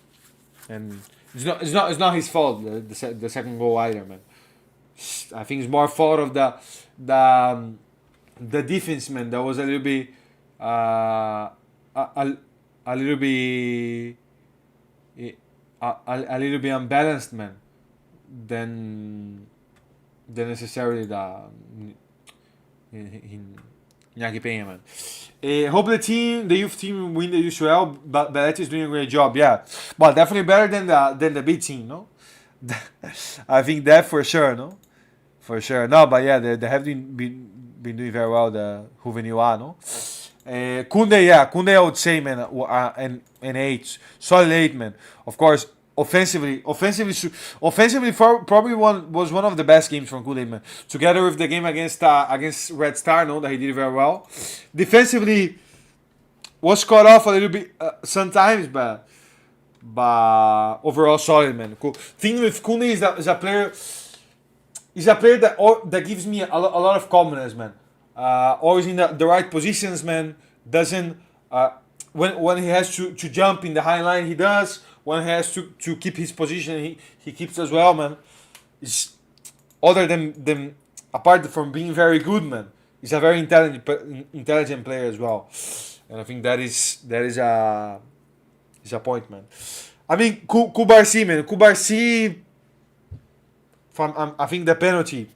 It's not his fault the second goal either, man. I think it's more fault of the defense, man. That was a little bit a little bit a little bit unbalanced, man. Then than necessarily the in Iñaki Peña, man. Hope the youth team win the UCL. But Belletti is doing a great job. Yeah, but definitely better than the B team, no? I think that for sure, no? For sure. No, but yeah, they have been doing very well, the Juvenil A, no? Kunde, I would say, man, and 8. Solid 8, man. Of course, offensively, probably was one of the best games from Kunde, man. Together with the game against Red Star, no, that he did very well. Defensively, was caught off a little bit sometimes, but overall solid, man. Cool. Thing with Kunde is that he's a player that gives me a lot of confidence, man. Always in the right positions, man. Doesn't when he has to jump in the high line, he does. When he has to keep his position, he keeps as well, man. It's, other than apart from being very good, man, he's a very intelligent player as well. And I think that is a point, man. I mean, Kubarsi, man. Kubarsi, I think the penalty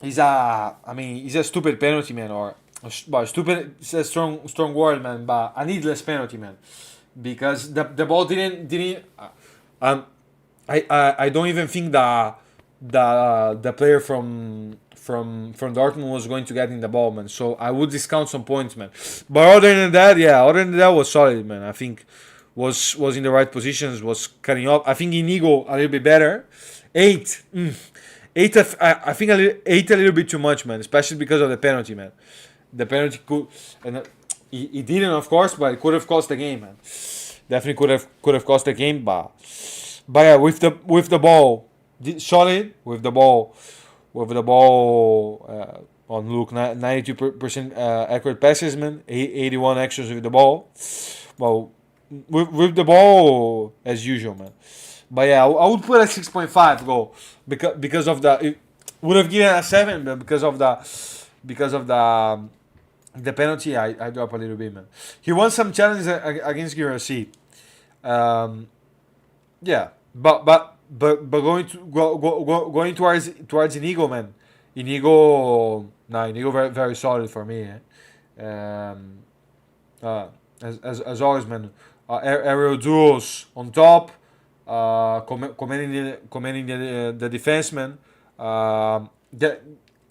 is a stupid penalty, man, but stupid is a strong word, man, but a needless penalty, man, because the ball didn't I don't even think the player from Dortmund was going to get in the ball, man. So I would discount some points, man. But other than that was solid, man. I think was in the right positions, was cutting up. I think Inigo a little bit better. 8. 8, I think 8 a little bit too much, man, especially because of the penalty, man. The penalty could, and he didn't, of course, but it could have cost the game, man. Definitely could have cost the game, but yeah, with the ball, solid with the ball on Luke, 92% accurate passes, man. 81 extras with the ball. Well, with the ball as usual, man. But yeah, I would put a 6.5 goal because of the. It would have given a 7, but because of the penalty, I drop a little bit, man. He won some challenges against Girassi. Yeah, but going towards Inigo, man. Inigo very very solid for me. As always, man. Aerial duels on top. Commending the defense, man.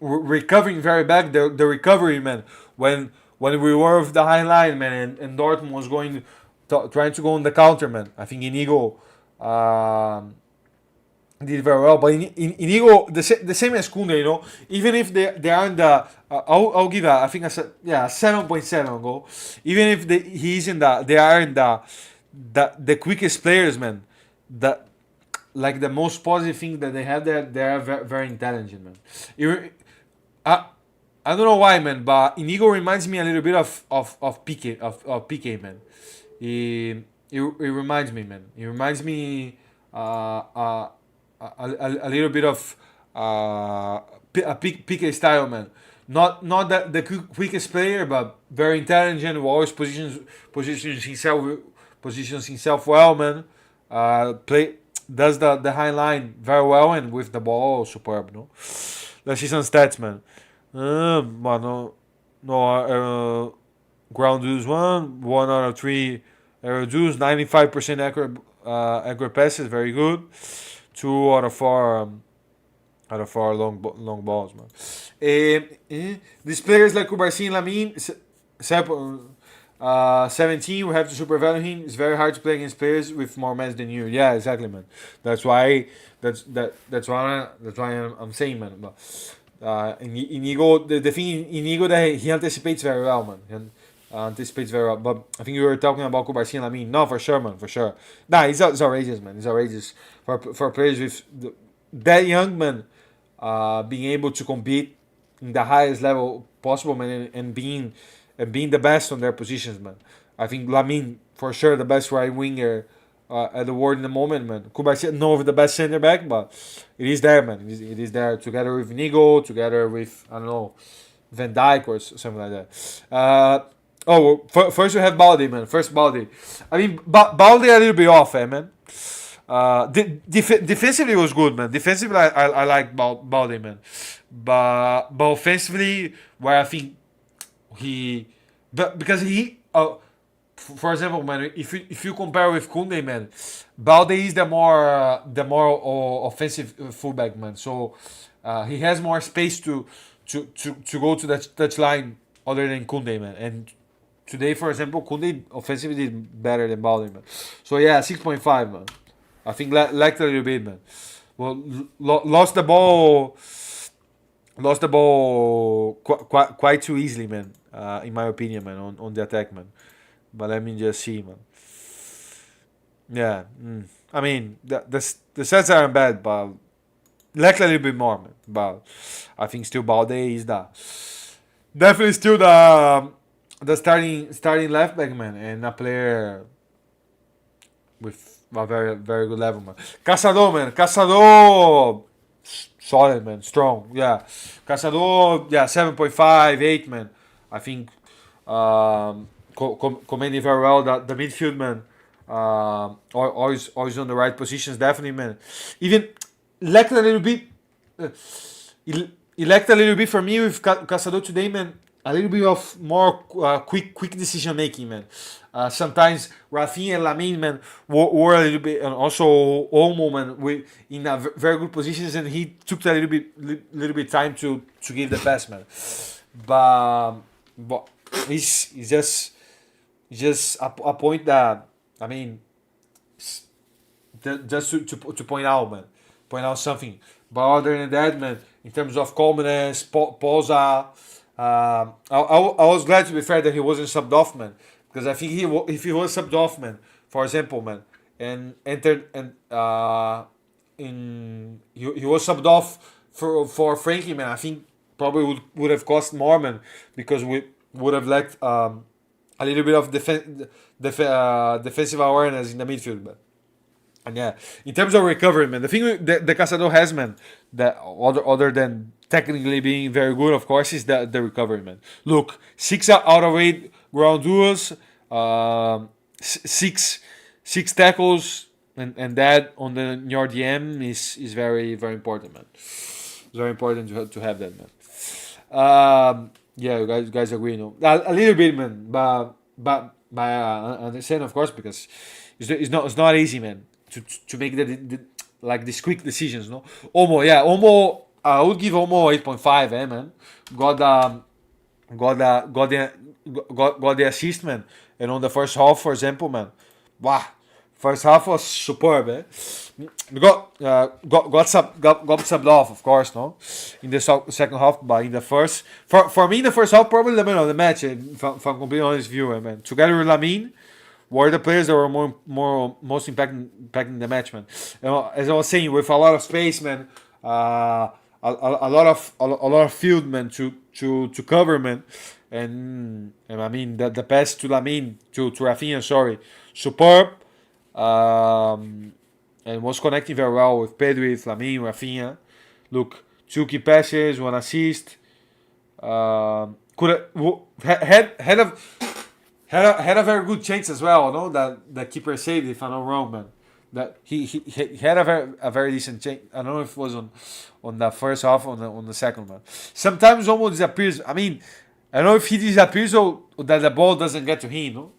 Recovering very back, the recovery, man. When we were with the high line, man, and Dortmund was trying to go on the counter, man. I think Inigo did very well, but Inigo the same as Kunde, you know. Even if they are in the, I'll give I think a 7.7 goal. Even if they are in the quickest players, man. Like the most positive thing that they have there, they are very, very intelligent, man. I don't know why, man, but Inigo reminds me a little bit of PK, man. It reminds me, man. It reminds me a little bit of a PK style, man. Not the quickest player, but very intelligent. Who always positions himself well, man. Does the high line very well, and with the ball, superb, no? Let's see some stats, man. Ground duels 1 out of 3 aerial duels, 95% accurate passes, very good. 2 out of 4 long balls, man. These players like Kubarsi and Lamine, 17, we have to super value him. It's very hard to play against players with more men than you. Yeah, exactly, man. That's why I'm saying, man. But Inigo, the thing in Inigo that he anticipates very well, man. Anticipates very well. But I think we were talking about Kubarsi and Lamine. No, for sure, man, for sure. Nah, it's outrageous, man. It's outrageous for players with that young, man, being able to compete in the highest level possible, man, and being the best on their positions, man. I think Lamine, for sure, the best right winger at the world in the moment, man. Kubarsi, no, the best center back, but it is there, man. It is there together with Nigo, together with, I don't know, Van Dijk or something like that. First we have Balde, man. First Balde. I mean, Balde a little bit off, man. Defensively it was good, man. Defensively, I like Balde, man. But offensively, where I think he, but because he, for example, man, if you compare with Kunde, man, Balde is the more offensive fullback, man. So he has more space to go to that touch line other than Kunde, man. And today, for example, Kunde offensively did better than Balde, man. So yeah, 6.5, man. I think lacked a little bit, man. Well, lost the ball quite too easily, man. In my opinion, man, on the attack, man. But let me just see, man. Yeah, I mean the sets aren't bad, but lacked a little bit more, man. But I think still Balde is the definitely still the starting left back, man, and a player with a very good level, man. Caçador, man. Caçador, solid, man. Strong, yeah. Caçador, yeah, 7.5, 8, man. I think commanding very well the midfield, man. Always on the right positions, definitely, man. Even lacked a little bit. Uh, he lacked a little bit for me with Caçador today, man. A little bit of more quick decision making, man. Sometimes Rafinha and Lamine, man, were a little bit, and also Olmo, man, in a very good positions, and he took a little bit time to give the pass, man. But it's just a point that, I mean, just to point out, man, point out something. But other than that, man, in terms of calmness, Posa, I was glad, to be fair, that he wasn't subbed off, man, because I think if he was subbed off, man, for example, man, and entered and he was subbed off for Frankie, man, I think probably would have cost more, man, because we would have lacked a little bit of defensive awareness in the midfield, man. And yeah, in terms of recovery, man, the thing the Caçador has, man, that other than technically being very good, of course, is the recovery, man. Look, 6 out of 8 ground duels, six tackles, and that on your DM is very important, man. It's very important to have that, man. Yeah, you guys agree, no? A little bit, man, but I understand, of course, because it's not easy, man, to make the like these quick decisions, no. Omo, I would give Omo 8.5, man. Got the assist, man, and on the first half, for example, man, wow, first half was superb, eh? We got subbed off, of course, no, in the second half, but in the first, for me, in the first half, probably the man of the match, if I'm completely honest with you, man. Together with Lamine, were the players that were most impacting the match, man. You know, as I was saying, with a lot of space, man, a lot of field, man, to cover, man, and I mean the pass to Lamine to Rafinha, sorry, superb. And was connecting very well with Pedri, Lamine, Rafinha. Look, 2 key passes, 1 assist. Could had a very good chance as well. No, that the keeper saved, if I'm not wrong, man. That he had a very decent chance. I don't know if it was on the first half or on the second one. Sometimes almost disappears. I mean, I don't know if he disappears or that the ball doesn't get to him. No,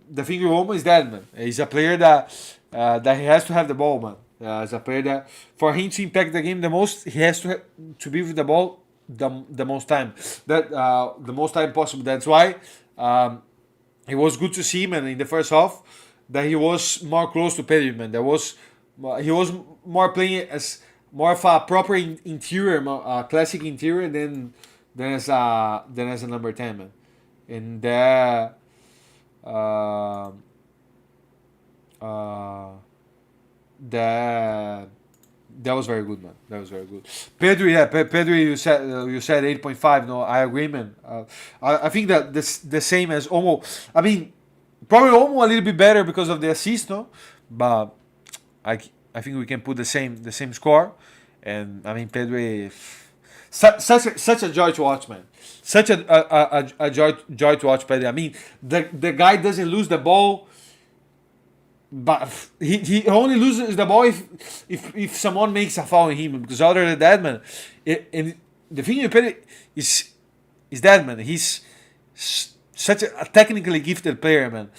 the thing with Olmo is that, man. He's a player that he has to have the ball, man. As a player that, for him to impact the game the most, he has to be with the ball the most time. The most time possible. That's why it was good to see, man, in the first half that he was more close to Pedri, man. He was more playing as more of a proper interior, classic interior than as a number 10, man. And that was very good, man. That was very good. Pedri, yeah, Pedri, you said 8.5. No, I agree, man. I think that the same as Omo. I mean, probably Omo a little bit better because of the assist, no. But I think we can put the same score. And I mean, Pedri, such a joy to watch, man. Such a joy to watch Pedri. I mean, the guy doesn't lose the ball but he only loses the ball if someone makes a foul on him. Because other than that, man, and the thing with Pedri is that, man, he's such a technically gifted player, man.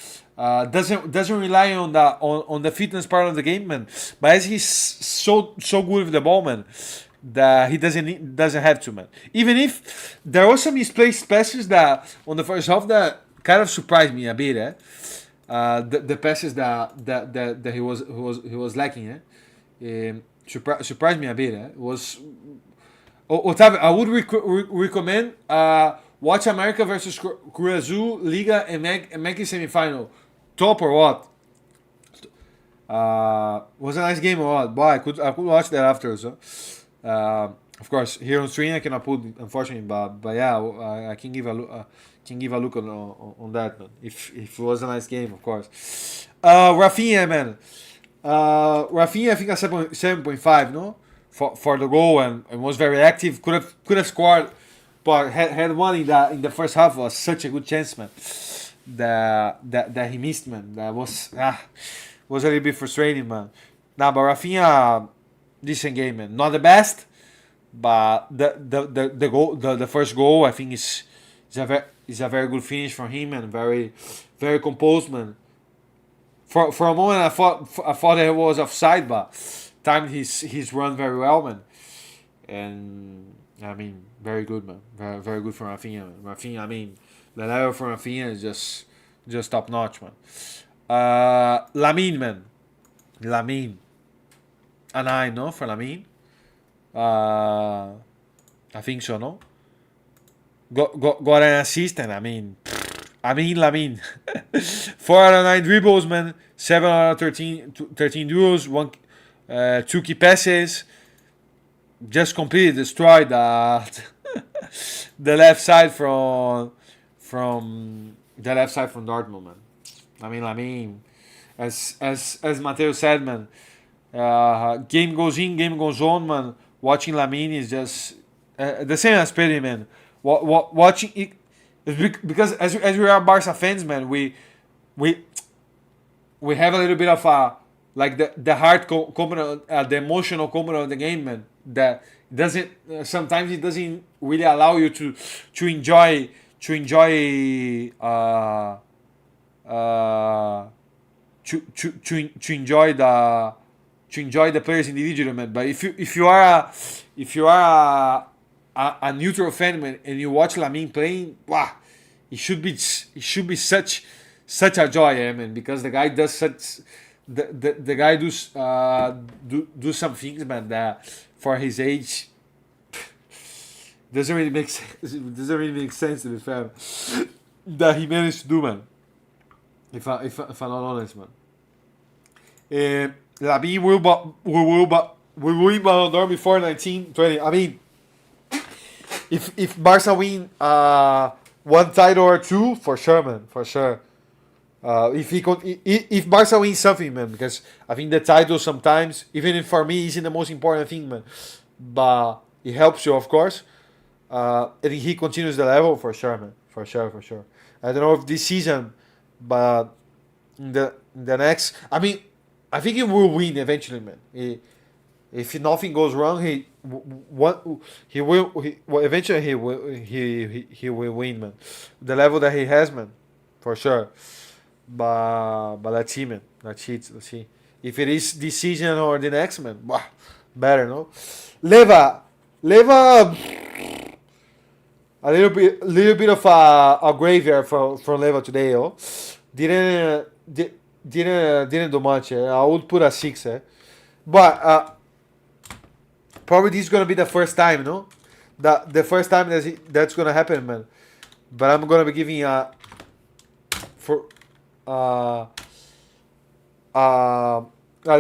Doesn't rely on the fitness part of the game, man. But as he's so good with the ball, man, that he doesn't have to, man. Even if there was some misplaced passes that on the first half that kind of surprised me a bit, the passes that he was lacking, surprised me a bit. It was Otávio, I would recommend watch America versus Cruz Azul Liga and make it semifinal. Top or what? Was a nice game or what? Boy, I could watch that after. So, of course, here on stream I cannot put it, unfortunately, but yeah, I can give a look. Can give a look on that, man. If it was a nice game, of course. Rafinha, man. Rafinha, I think a 7.5, no, for the goal and was very active. Could have scored, but had one in the first half. Was such a good chance, man. That he missed, man. That was a little bit frustrating, man. Nah, but Rafinha, decent game, man. Not the best, but the goal, the first goal, I think is a very good finish from him and very composed, man. For a moment, I thought it was offside, but timed his run very well, man. And I mean, very good, man. Very good from Rafinha, man. Rafinha, I mean, the level from Rafinha is just top notch, man. Lamine, man. Lamine. A 9, no, for Lamine. I think so, no. Got an assist, and I mean Lamine. 4 out of 9 dribbles, man. 7 out of 13 duels. 2 key passes. Just completely destroyed the left side from Dortmund, man. I mean, Lamine, as Mateo said, man. Game goes in, game goes on, man. Watching Lamine is just the same as Pedri, man. Watching it, because as we are Barca fans, man, we have a little bit of a like the heart component, the emotional component of the game, man. That doesn't sometimes it doesn't really allow you to enjoy to enjoy the players individually, man. But if you are a neutral fan, man, and you watch Lamine playing, wow, it should be such a joy, man, because the guy does such the guy do some things, man, that for his age doesn't really make sense to be fair, that he managed to do, man. If I'm not honest, man. Lamine will win Ballon d'Or before 1920. I mean, if Barca win one title or two, for sure, man, for sure. If Barca wins something, man, because I think the title sometimes, even if for me, isn't the most important thing, man, but it helps you, of course. And he continues the level, for sure, man, for sure. I don't know if this season, but in the next, I mean, I think he will win eventually, man. If nothing goes wrong, eventually he will win, man. The level that he has, man, for sure. But let's see, man. Let's see. If it is this season or the next, man, bah, better, no. Leva, a little bit of a graveyard from Leva today, oh. Didn't do much. I would put a 6, but probably this is gonna be the first time, no, the first time that's gonna happen, man. But I'm gonna be giving a little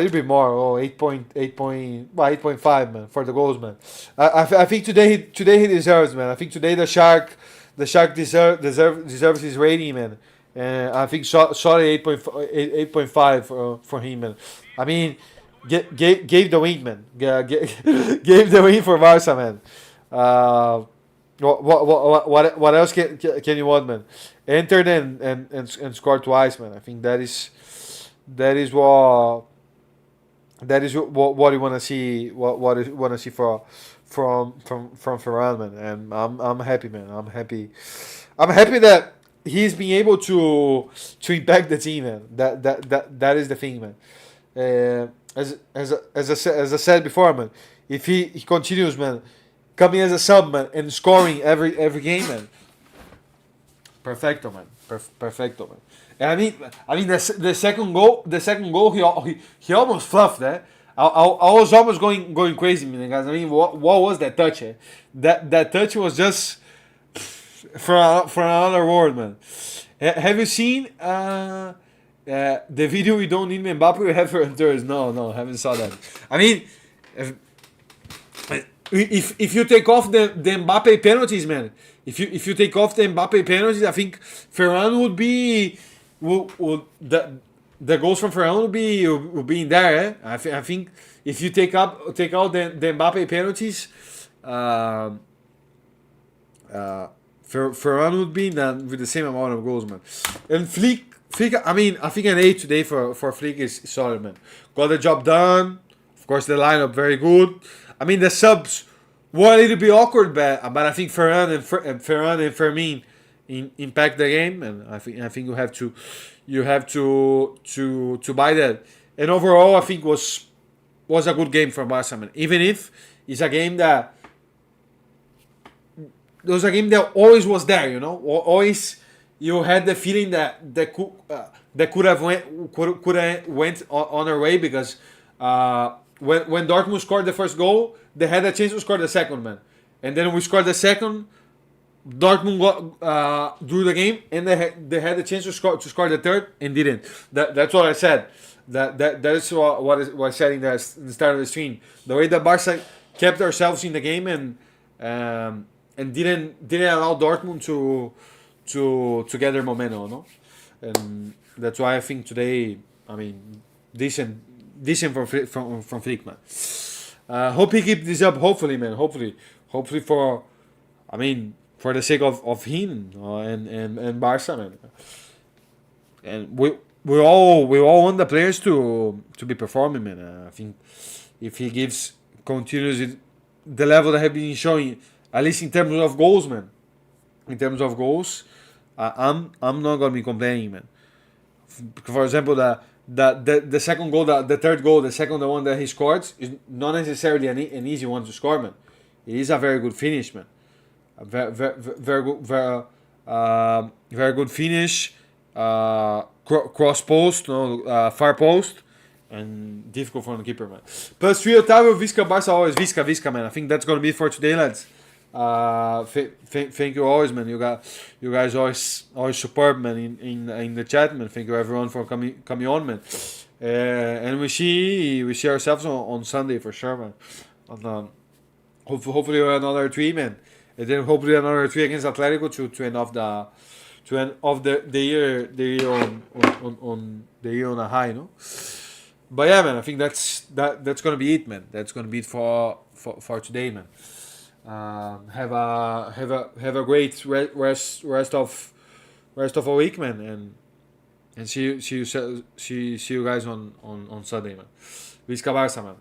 bit more. 8.5, man, for the goals, man. I think today he deserves, man. I think today the Shark deserves his rating, man. And I think sorry 8.5 for him, man. I mean, gave the win, man. Gave the win for Barca, man. What else can you want, man? Entered and scored twice, man. I think that is that is what you want to see. What you want to see from Ferran, man. And I'm happy, man. I'm happy. I'm happy that he's being able to impact the team, man. That is the thing, man. As I said before, man, if he continues, man, coming as a sub, man, and scoring every game, man, perfecto, man, perfecto, man. And I mean the second goal, he almost fluffed, eh? I was almost going crazy, man, guys. I mean, what was that touch? Eh? That touch was just for another world, man. Have you seen the video? We don't need Mbappe. We have for Honduras. No, haven't saw that. I mean, if you take off the Mbappe penalties, man. If you take off the Mbappe penalties, I think Ferran would be the goals from Ferran would be in there. Eh? I think if you take out the Mbappe penalties, Ferran would be in that with the same amount of goals, man. And Flick, I mean, I think an 8 today for Flick is solid, man. Got the job done. Of course, the lineup very good. I mean, the subs were a little bit awkward, but I think Ferran and Fermin impact the game, and I think you have to buy that. And overall, I think was a good game for Barca, man. Even if it's a game that it was a game that always was there, you know. Always you had the feeling that could have went on their way because when Dortmund scored the first goal, they had a chance to score the second, man. And then we scored the second. Dortmund drew the game, and they had the chance to score the third and didn't. That's what I said. That's what I said in the start of the stream. The way that Barca kept ourselves in the game and didn't allow Dortmund to get their momentum, no? And that's why I think today, I mean, decent from Flick, man. Hope he keeps this up. Hopefully, man. Hopefully for, I mean, for the sake of him and Barca, man. And we all want the players to be performing, man. I think if he continues the level that have been showing, at least in terms of goals, man. In terms of goals, I'm not gonna be complaining, man. For example, the second goal, the third goal, the second one that he scored is not necessarily an easy one to score, man. It is a very good finish, man. A very good finish. Cross post, far post, and difficult for the keeper, man. Plus 3 Otávio, Visca, Barca, always Visca, man. I think that's gonna be it for today, lads. Thank you always, man. You guys always superb, man. In the chat, man. Thank you everyone for coming on, man. And we see ourselves on Sunday for sure, man. Hopefully another 3, man. And then hopefully another 3 against Atletico to end off the year on a high, no? But yeah, man, I think that's gonna be it, man. That's gonna be it for today, man. Have a great rest of a week, man, and see you guys on Sunday, man. Visca Barca, man.